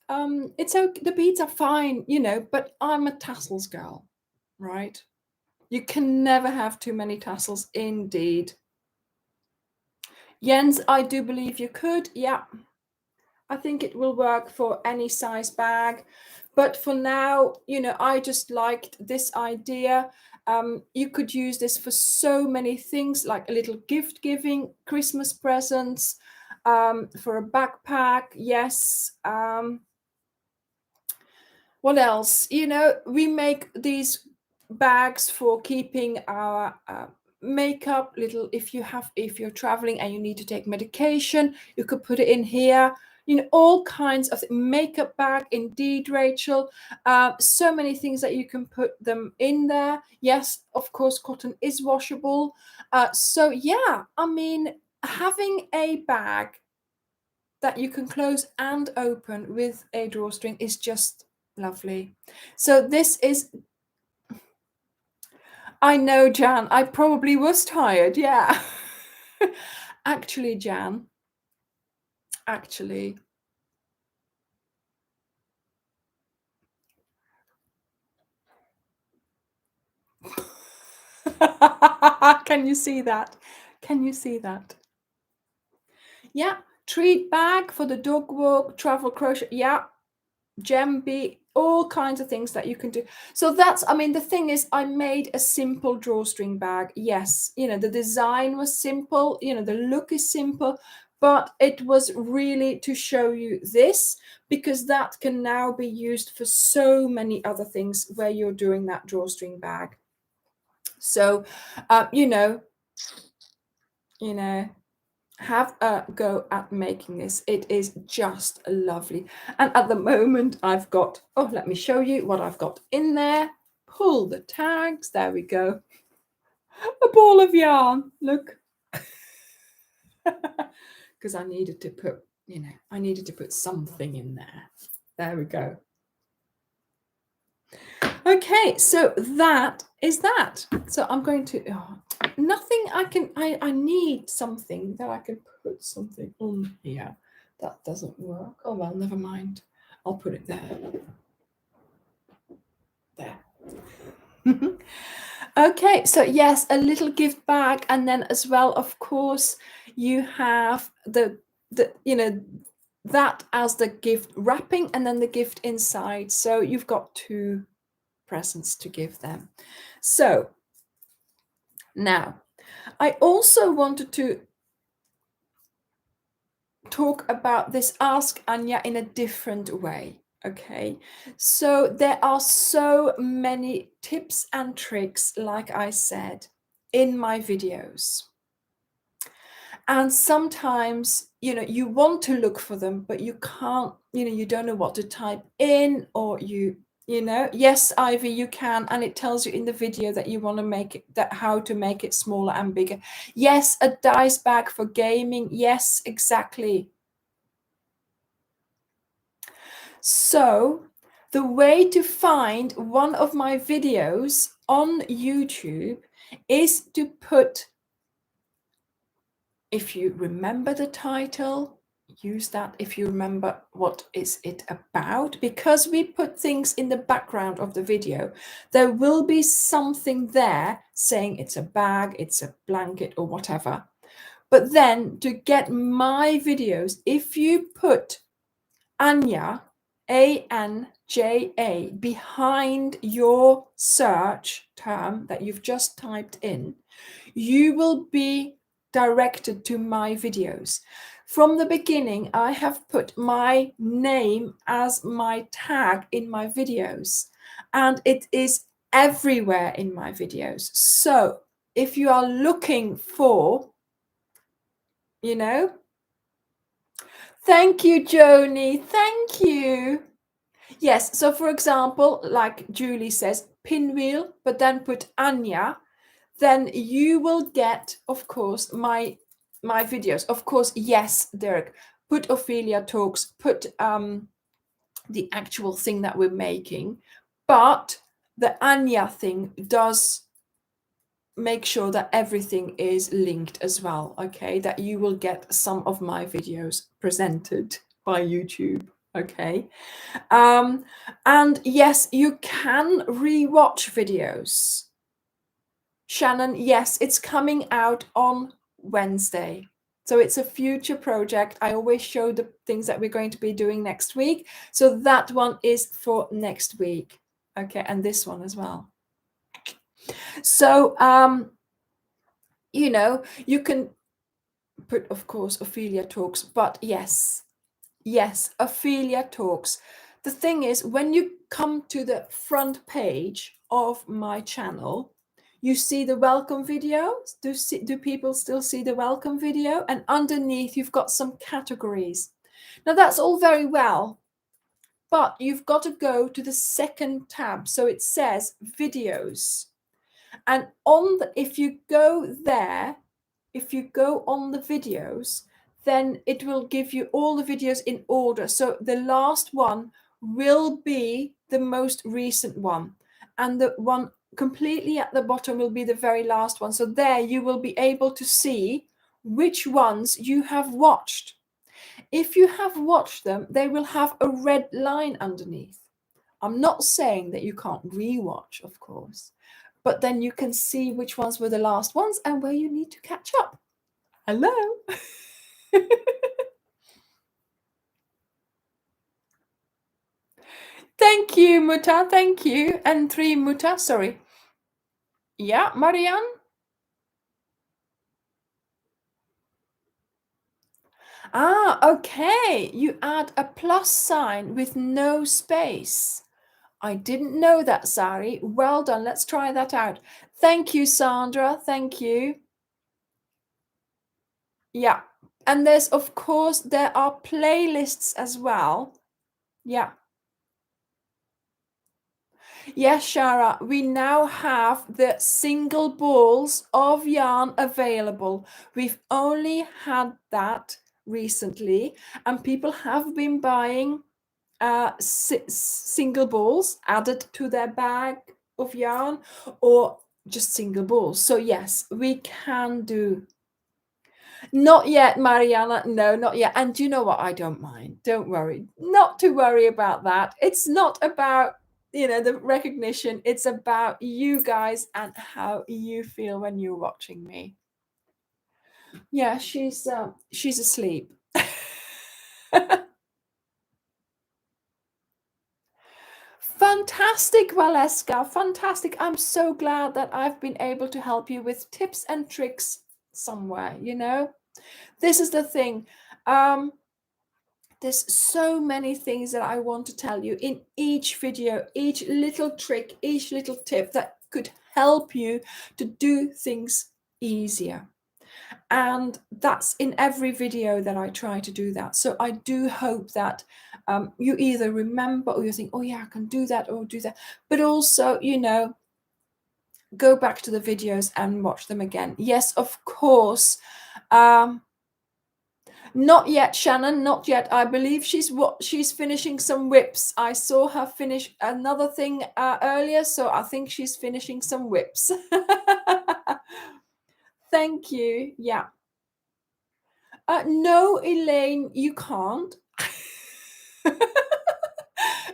It's okay. The beads are fine, but I'm a tassels girl, right? You can never have too many tassels, indeed. Jens, I do believe you could. Yeah, I think it will work for any size bag. But for now, I just liked this idea. You could use this for so many things, like a little gift giving, Christmas presents, for a backpack. Yes. What else? We make these bags for keeping our makeup, little, if you're traveling and you need to take medication, you could put it in here. All kinds of makeup bag, indeed, Rachel. So many things that you can put them in there. Yes, of course, cotton is washable. So yeah, I mean, having a bag that you can close and open with a drawstring is just lovely. So this is, I know, Jan, I probably was tired. Yeah. Actually, Jan, can you see that? Yeah. Treat bag for the dog walk, travel crochet. Yeah. Gem bead, all kinds of things that you can do. So the thing is, I made a simple drawstring bag. Yes, the design was simple, the look is simple, but it was really to show you this, because that can now be used for so many other things where you're doing that drawstring bag. So, have a go at making this. It is just lovely. And at the moment I've got, let me show you what I've got in there. Pull the tags, there we go. A ball of yarn, look. because I needed to put, I needed to put something in there. There we go. Okay, so that is that. So I'm going to, nothing I need something that I can put something on here. That doesn't work. Oh, well, never mind. I'll put it there. There. Okay, so yes, a little gift bag, and then as well, of course, you have the that as the gift wrapping, and then the gift inside. So you've got 2 presents to give them. So now, I also wanted to talk about this Ask Anja in a different way. Okay, so there are so many tips and tricks, like I said, in my videos. And sometimes, you want to look for them, but you can't, you don't know what to type in, or yes, Ivy, you can, and it tells you in the video that you want to make it, that how to make it smaller and bigger. Yes, a dice bag for gaming. Yes, exactly. So the way to find one of my videos on YouTube is to put, if you remember the title, use that. If you remember what is it about, because we put things in the background of the video, there will be something there saying it's a bag, it's a blanket, or whatever. But then to get my videos, if you put Anja, ANJA, behind your search term that you've just typed in, you will be directed to my videos. From the beginning, I have put my name as my tag in my videos, and it is everywhere in my videos. So if you are looking for, thank you, Joni, thank you. Yes, so for example, like Julie says, pinwheel, but then put Anja, then you will get, of course, my videos. Of course, yes, Dirk, put Ophelia Talks, put the actual thing that we're making, but the Anja thing does make sure that everything is linked as well, okay? That you will get some of my videos presented by YouTube, okay? And yes, you can rewatch videos. Shannon, yes, it's coming out on Wednesday. So it's a future project. I always show the things that we're going to be doing next week. So that one is for next week. Okay, and this one as well. So, you can put, of course, Ophelia Talks, but yes, Ophelia Talks. The thing is, when you come to the front page of my channel, you see the welcome video. Do people still see the welcome video? And underneath, you've got some categories. Now, that's all very well, but you've got to go to the second tab. So it says videos. And if you go there, if you go on the videos, then it will give you all the videos in order. So the last one will be the most recent one, and the one completely at the bottom will be the very last one. So there you will be able to see which ones you have watched. If you have watched them, they will have a red line underneath. I'm not saying that you can't rewatch, of course, but then you can see which ones were the last ones and where you need to catch up. Hello. Thank you, Muta. Thank you. And 3 Muta, sorry. Yeah, Marianne? Okay. You add a plus sign with no space. I didn't know that, Sari. Well done. Let's try that out. Thank you, Sandra. Thank you. Yeah. And there's, of course, there are playlists as well. Yeah. Yes, Shara, we now have the single balls of yarn available. We've only had that recently, and people have been buying single balls added to their bag of yarn, or just single balls. So yes, we can do. Not yet, Mariana. No, not yet. And you know what? I don't mind. Don't worry. Not to worry about that. It's not about, the recognition. It's about you guys and how you feel when you're watching me. Yeah, she's asleep. Fantastic, Valeska. Fantastic. I'm so glad that I've been able to help you with tips and tricks somewhere, This is the thing. There's so many things that I want to tell you in each video, each little trick, each little tip that could help you to do things easier. And that's in every video that I try to do that. So I do hope that you either remember, or you think, oh yeah, I can do that, or do that. But also, go back to the videos and watch them again. Yes, of course. Not yet, Shannon, not yet. I believe she's finishing some whips. I saw her finish another thing earlier, so I think she's finishing some whips. Thank you. Yeah. No, Elaine, you can't.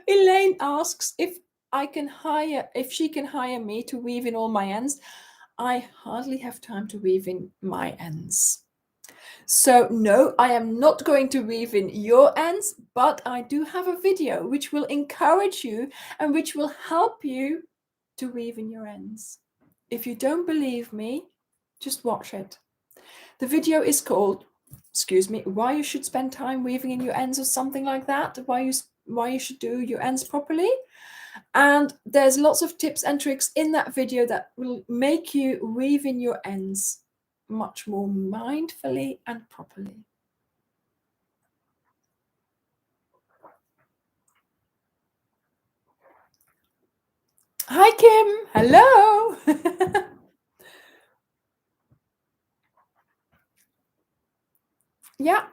Elaine asks if she can hire me to weave in all my ends. I hardly have time to weave in my ends. So no, I am not going to weave in your ends, but I do have a video which will encourage you and which will help you to weave in your ends. If you don't believe me, just watch it. The video is called, why you should spend time weaving in your ends, or something like that. Why you should do your ends properly. And there's lots of tips and tricks in that video that will make you weave in your ends much more mindfully and properly. Hi, Kim. Hello. Yeah.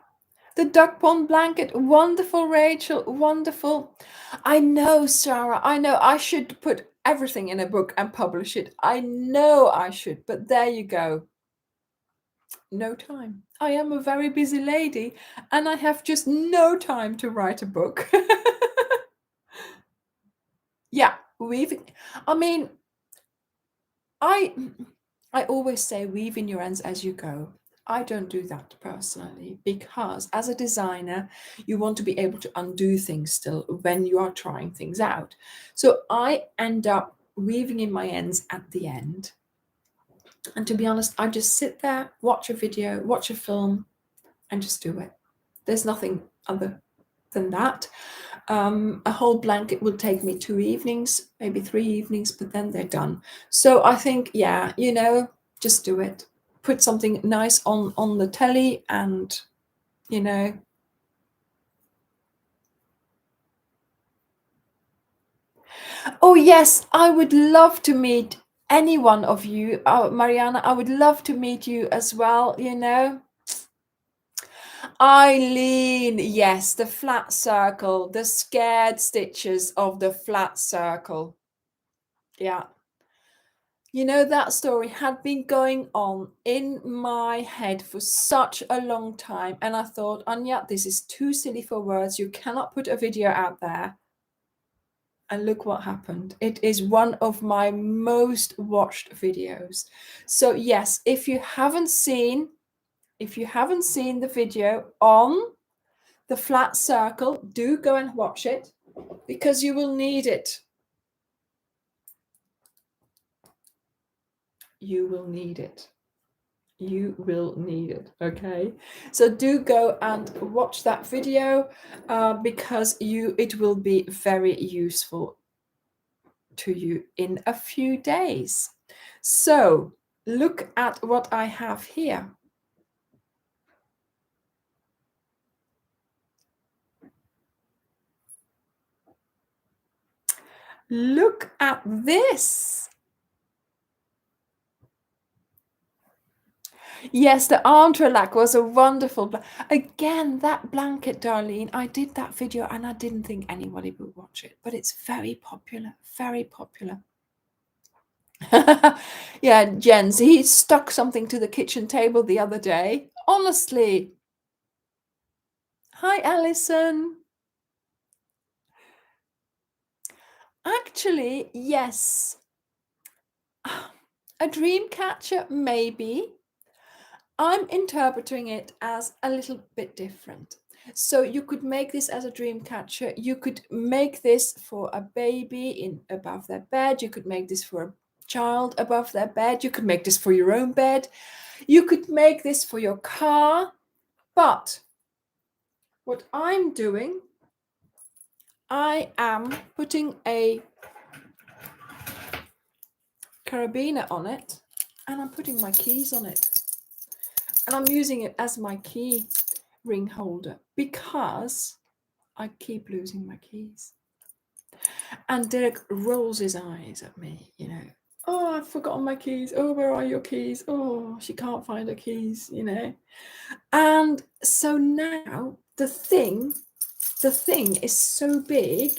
The duck pond blanket. Wonderful, Rachel. Wonderful. I know, Sarah. I know I should put everything in a book and publish it. I know I should, but there you go. No time. I am a very busy lady, and I have just no time to write a book. Yeah, I mean, I always say weave in your ends as you go. I don't do that personally, because as a designer, you want to be able to undo things still when you are trying things out. So I end up weaving in my ends at the end. And to be honest, I just sit there, watch a video, watch a film, and just do it. There's nothing other than that. A whole blanket will take me 2 evenings, maybe 3 evenings, but then they're done. So I think, yeah, just do it. Put something nice on the telly, and Oh yes, I would love to meet any one of you. Mariana, I would love to meet you as well, Eileen, yes, the flat circle, the scared stitches of the flat circle. Yeah. That story had been going on in my head for such a long time. And I thought, Anya, this is too silly for words. You cannot put a video out there. And look what happened. It is one of my most watched videos. So yes, if you haven't seen the video on the flat circle, do go and watch it, because you will need it. You will need it. You will need it. Okay, so do go and watch that video, because it will be very useful to you in a few days. So look at what I have here. Look at this. Yes, the Entrelac was a wonderful. Again, that blanket, Darlene, I did that video and I didn't think anybody would watch it, but it's very popular, very popular. Yeah, Jens, he stuck something to the kitchen table the other day. Honestly. Hi, Alison. Actually, yes. A dream catcher, maybe. I'm interpreting it as a little bit different. So you could make this as a dream catcher. You could make this for a baby in above their bed. You could make this for a child above their bed. You could make this for your own bed. You could make this for your car. But what I'm doing, I am putting a carabiner on it and I'm putting my keys on it. And I'm using it as my key ring holder because I keep losing my keys. And Derek rolls his eyes at me, you know. Oh, I've forgotten my keys. Oh, where are your keys? Oh, she can't find her keys, you know. And so now the thing is so big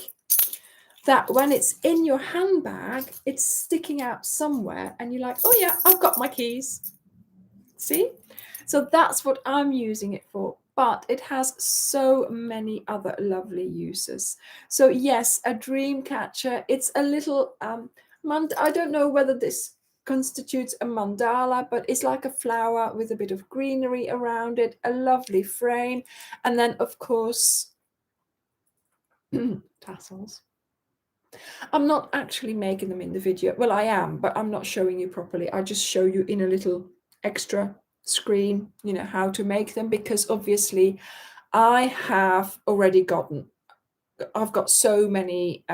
that when it's in your handbag, it's sticking out somewhere and you're like, oh yeah, I've got my keys. See? So that's what I'm using it for. But it has so many other lovely uses. So yes, a dream catcher. It's a little, I don't know whether this constitutes a mandala, but it's like a flower with a bit of greenery around it, a lovely frame. And then of course, tassels. I'm not actually making them in the video. Well, I am, but I'm not showing you properly. I just show you in a little extra screen, you know, how to make them, because obviously I have already I've got so many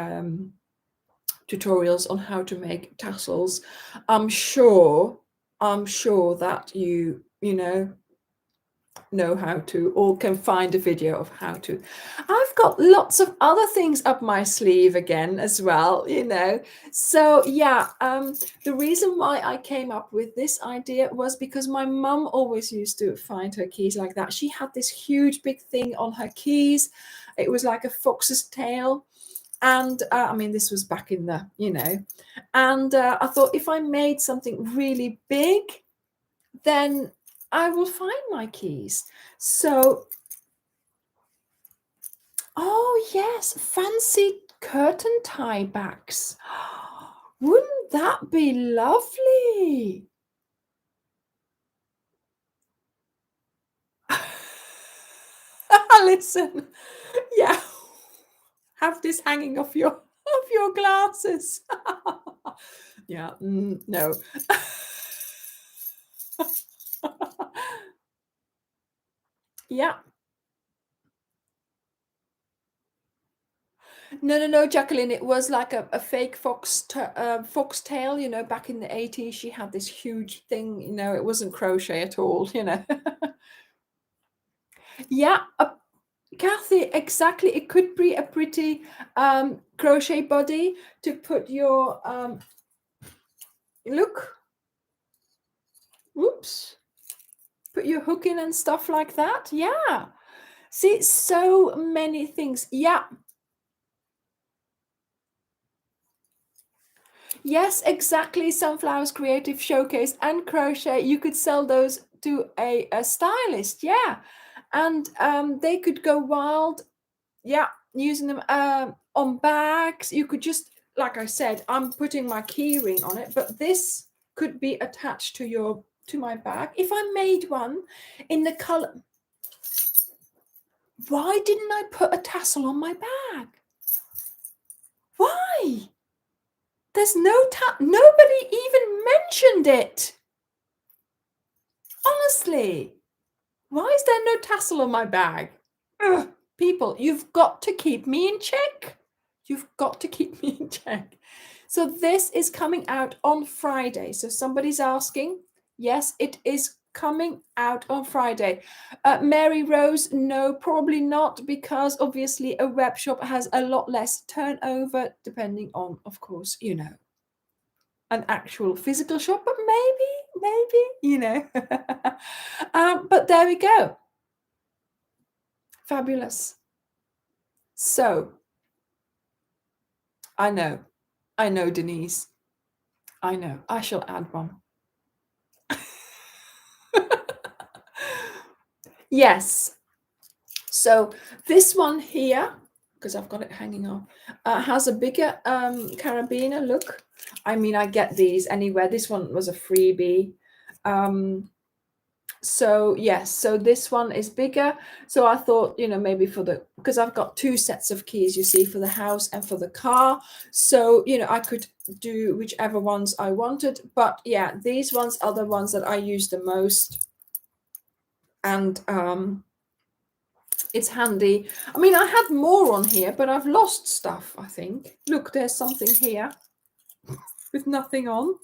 tutorials on how to make tassels. I'm sure that you know how to, or can find a video of how to. I've got lots of other things up my sleeve again as well, you know. So yeah, the reason why I came up with this idea was because my mum always used to find her keys like that. She had this huge big thing on her keys. It was like a fox's tail. And I mean, this was back in the, you know, and I thought if I made something really big, then I will find my keys. So, oh yes, fancy curtain tie backs. Wouldn't that be lovely? Listen, yeah, have this hanging off your glasses. Yeah, no. Yeah. No, Jacqueline. It was like a fake foxtail. You know, back in the 80s, she had this huge thing. You know, it wasn't crochet at all. You know. Yeah, Kathy, exactly. It could be a pretty crochet body to put your look. Whoops. Put your hook in and stuff like that. Yeah. See, so many things. Yeah. Yes, exactly. Sunflowers Creative Showcase and crochet. You could sell those to a stylist. Yeah. And they could go wild. Yeah. Using them on bags. You could just, like I said, I'm putting my key ring on it, but this could be attached to my bag. If I made one in the color, why didn't I put a tassel on my bag? Why? There's nobody even mentioned it. Honestly, why is there no tassel on my bag? Ugh, people, you've got to keep me in check. You've got to keep me in check. So this is coming out on Friday. So somebody's asking. Yes, it is coming out on Friday. Mary Rose, no, probably not, because obviously a web shop has a lot less turnover, depending on, of course, an actual physical shop, but maybe, but there we go. Fabulous. So, I know, Denise. I know. I shall add one. Yes. So this one here, because I've got it hanging on, has a bigger carabiner. Look, I mean, I get these anywhere. This one was a freebie. So yes, so this one is bigger. So I thought, maybe because I've got two sets of keys, you see, for the house and for the car. So, I could do whichever ones I wanted. But yeah, these ones are the ones that I use the most. And it's handy. I mean, I had more on here, but I've lost stuff, I think. Look, there's something here with nothing on.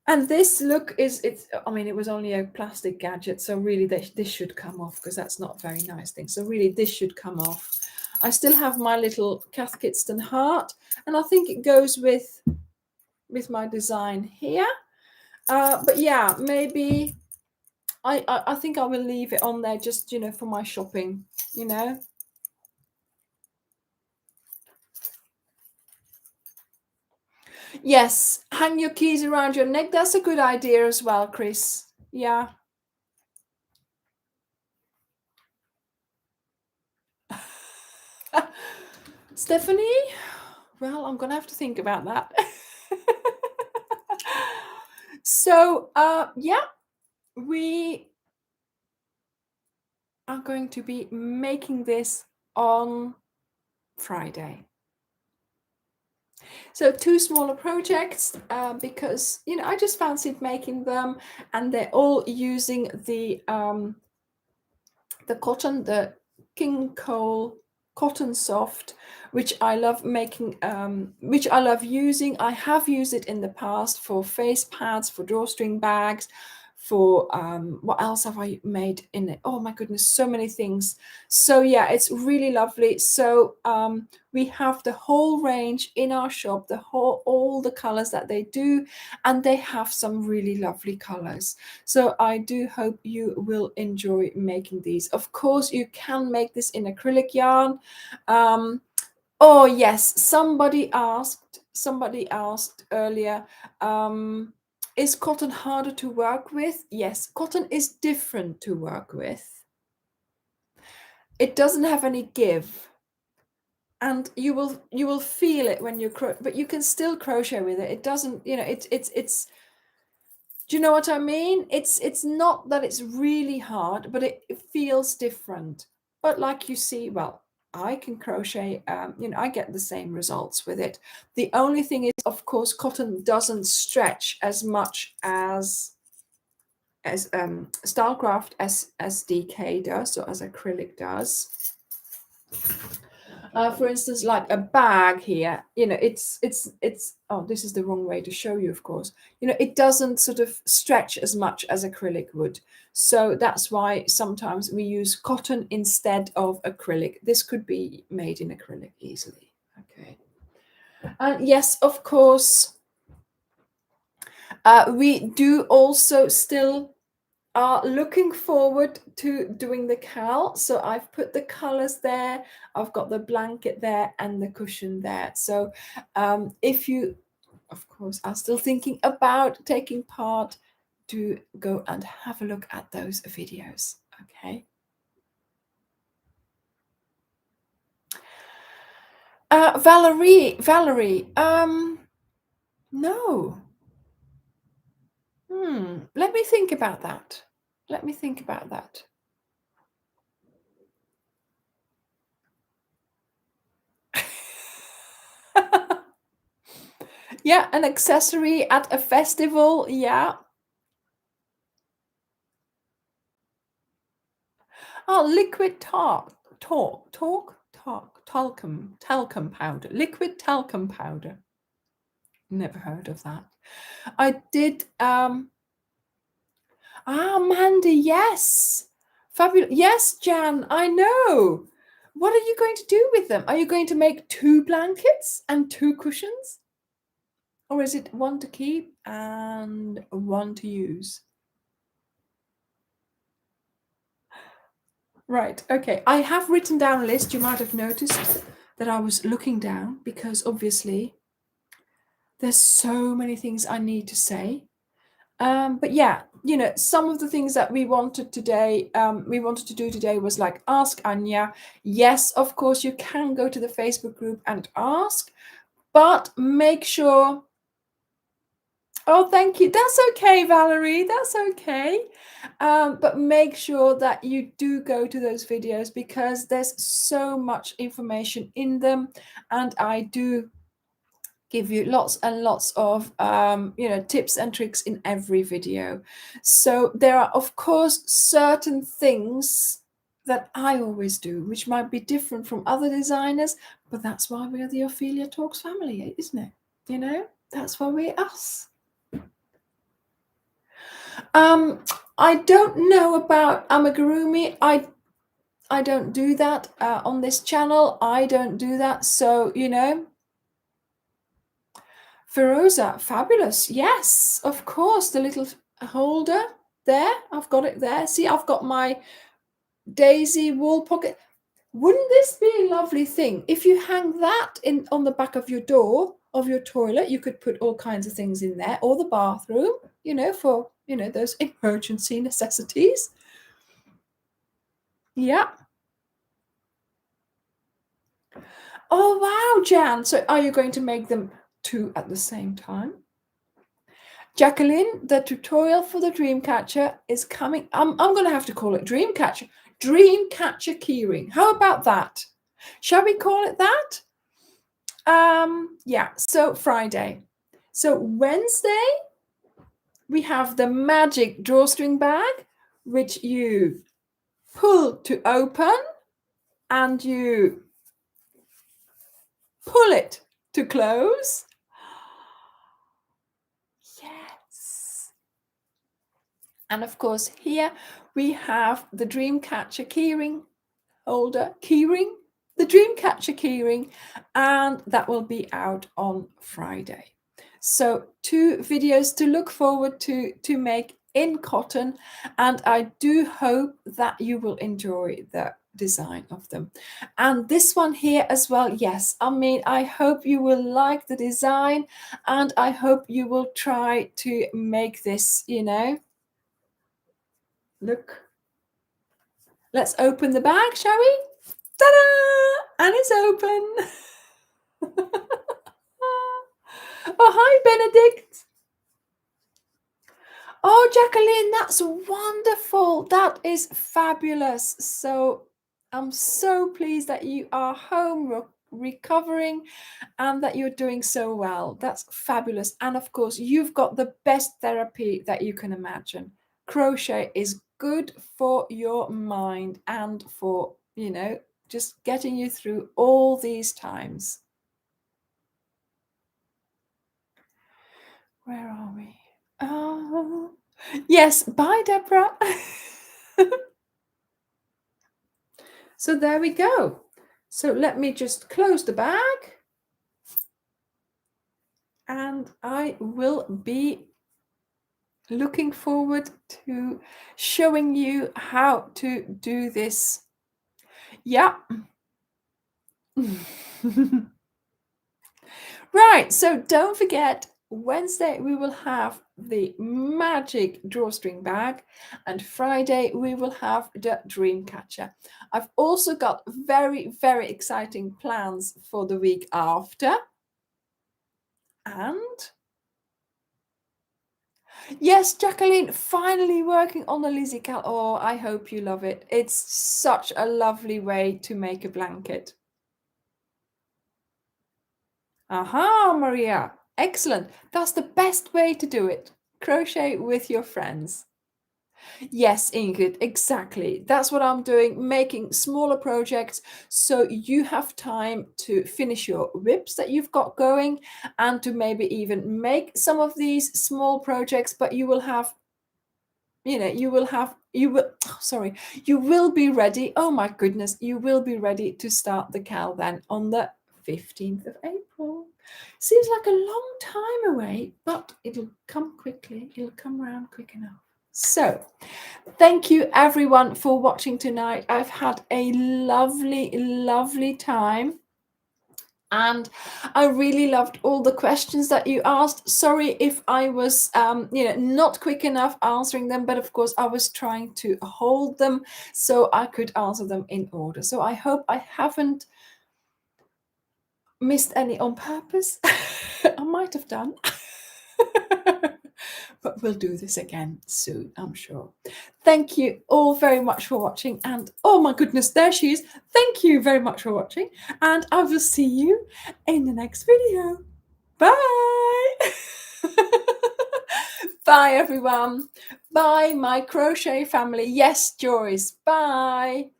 And this, look, it was only a plastic gadget, so really this should come off, because that's not a very nice thing. So really this should come off. I still have my little Cath Kidston heart, and I think it goes with my design here. But yeah, maybe I think I will leave it on there just, for my shopping, Yes, hang your keys around your neck. That's a good idea as well, Chris. Yeah. Stephanie? Well, I'm going to have to think about that. So, yeah, we are going to be making this on Friday. So 2 smaller projects, because, I just fancied making them, and they're all using the cotton, the King Cole Cotton Soft, which I love making, which I love using. I have used it in the past for face pads, for drawstring bags, for what else have I made in it? Oh my goodness, so many things. So yeah, it's really lovely. So we have the whole range in our shop, all the colors that they do, and they have some really lovely colors. So I do hope you will enjoy making these. Of course, you can make this in acrylic yarn. Oh yes, somebody asked earlier, is cotton harder to work with? Yes, cotton is different to work with. It doesn't have any give, and you will feel it when but you can still crochet with it. It doesn't, it's do you know what I mean? It's not that it's really hard, but it feels different. But like you see, well, I can crochet, I get the same results with it. The only thing is, of course, cotton doesn't stretch as much as Stylecraft SDK does, or as acrylic does. For instance, like a bag here, it's oh, this is the wrong way to show you, of course. It doesn't sort of stretch as much as acrylic would. So that's why sometimes we use cotton instead of acrylic. This could be made in acrylic easily. Okay. And yes, of course, we do also still are looking forward to doing the cowl. So I've put the colors there, I've got the blanket there and the cushion there. So if you, of course, are still thinking about taking part, do go and have a look at those videos. Okay. Valerie, no. Let me think about that. Yeah, an accessory at a festival. Yeah. Oh, liquid talcum powder. Liquid talcum powder. Never heard of that. I did Ah, Mandy, yes. Fabulous. Yes, Jan, I know. What are you going to do with them? Are you going to make 2 blankets and 2 cushions? Or is it 1 to keep and 1 to use? Right, okay. I have written down a list. You might have noticed that I was looking down because obviously there's so many things I need to say. But yeah, some of the things that we wanted to do today was like ask Anya. Yes, of course, you can go to the Facebook group and ask, but make sure. Oh, thank you. That's okay, Valerie. That's okay. But make sure that you do go to those videos because there's so much information in them, and I do give you lots and lots of tips and tricks in every video. So there are of course certain things that I always do which might be different from other designers, but that's why we're the Ophelia Talks family, isn't it? That's why we're us. I don't know about amigurumi. I don't do that on this channel. I don't do that, so Feroza, fabulous. Yes, of course. The little holder there. I've got it there. See, I've got my daisy wall pocket. Wouldn't this be a lovely thing? If you hang that in on the back of your door of your toilet, you could put all kinds of things in there, or the bathroom, for those emergency necessities. Yeah. Oh wow, Jan. So are you going to make them 2 at the same time? Jacqueline, the tutorial for the Dreamcatcher is coming. I'm going to have to call it Dreamcatcher. Dreamcatcher keyring. How about that? Shall we call it that? Yeah, so Friday. So Wednesday, we have the magic drawstring bag, which you pull to open and you pull it to close. Yes. And of course, here we have the Dreamcatcher keyring holder, keyring, the Dreamcatcher keyring, and that will be out on Friday. So 2 videos to look forward to make in cotton, and I do hope that you will enjoy the design of them. And this one here as well, yes, I hope you will like the design, and I hope you will try to make this, look. Let's open the bag, shall we? Ta-da! And it's open. Oh, hi, Benedict. Oh, Jacqueline, that's wonderful. That is fabulous. So I'm so pleased that you are home recovering and that you're doing so well. That's fabulous. And of course, you've got the best therapy that you can imagine. Crochet is good for your mind and for, just getting you through all these times. Where are we? Oh, yes. Bye, Deborah. So there we go. So let me just close the bag. And I will be looking forward to showing you how to do this. Yeah. Right. So don't forget, Wednesday we will have the magic drawstring bag, and Friday we will have the Dreamcatcher. I've also got very, very exciting plans for the week after. And yes, Jacqueline, finally working on the Lizzie Cal. Oh, I hope you love it. It's such a lovely way to make a blanket. Aha, Maria. Excellent. That's the best way to do it. Crochet with your friends. Yes, Ingrid, exactly. That's what I'm doing, making smaller projects so you have time to finish your WIPs that you've got going and to maybe even make some of these small projects, but you will have you will be ready. Oh my goodness, you will be ready to start the KAL then on the 15th of April. Seems like a long time away, but it'll come quickly. It'll come around quick enough. So thank you everyone for watching tonight. I've had a lovely time. And I really loved all the questions that you asked. Sorry if I was, not quick enough answering them, but of course I was trying to hold them so I could answer them in order. So I hope I haven't missed any on purpose. I might have done. But we'll do this again soon, I'm sure. Thank you all very much for watching. And oh my goodness, there she is. Thank you very much for watching. And I will see you in the next video. Bye. Bye, everyone. Bye, my crochet family. Yes, Joyce. Bye.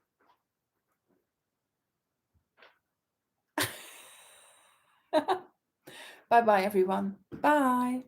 Bye-bye, everyone. Bye.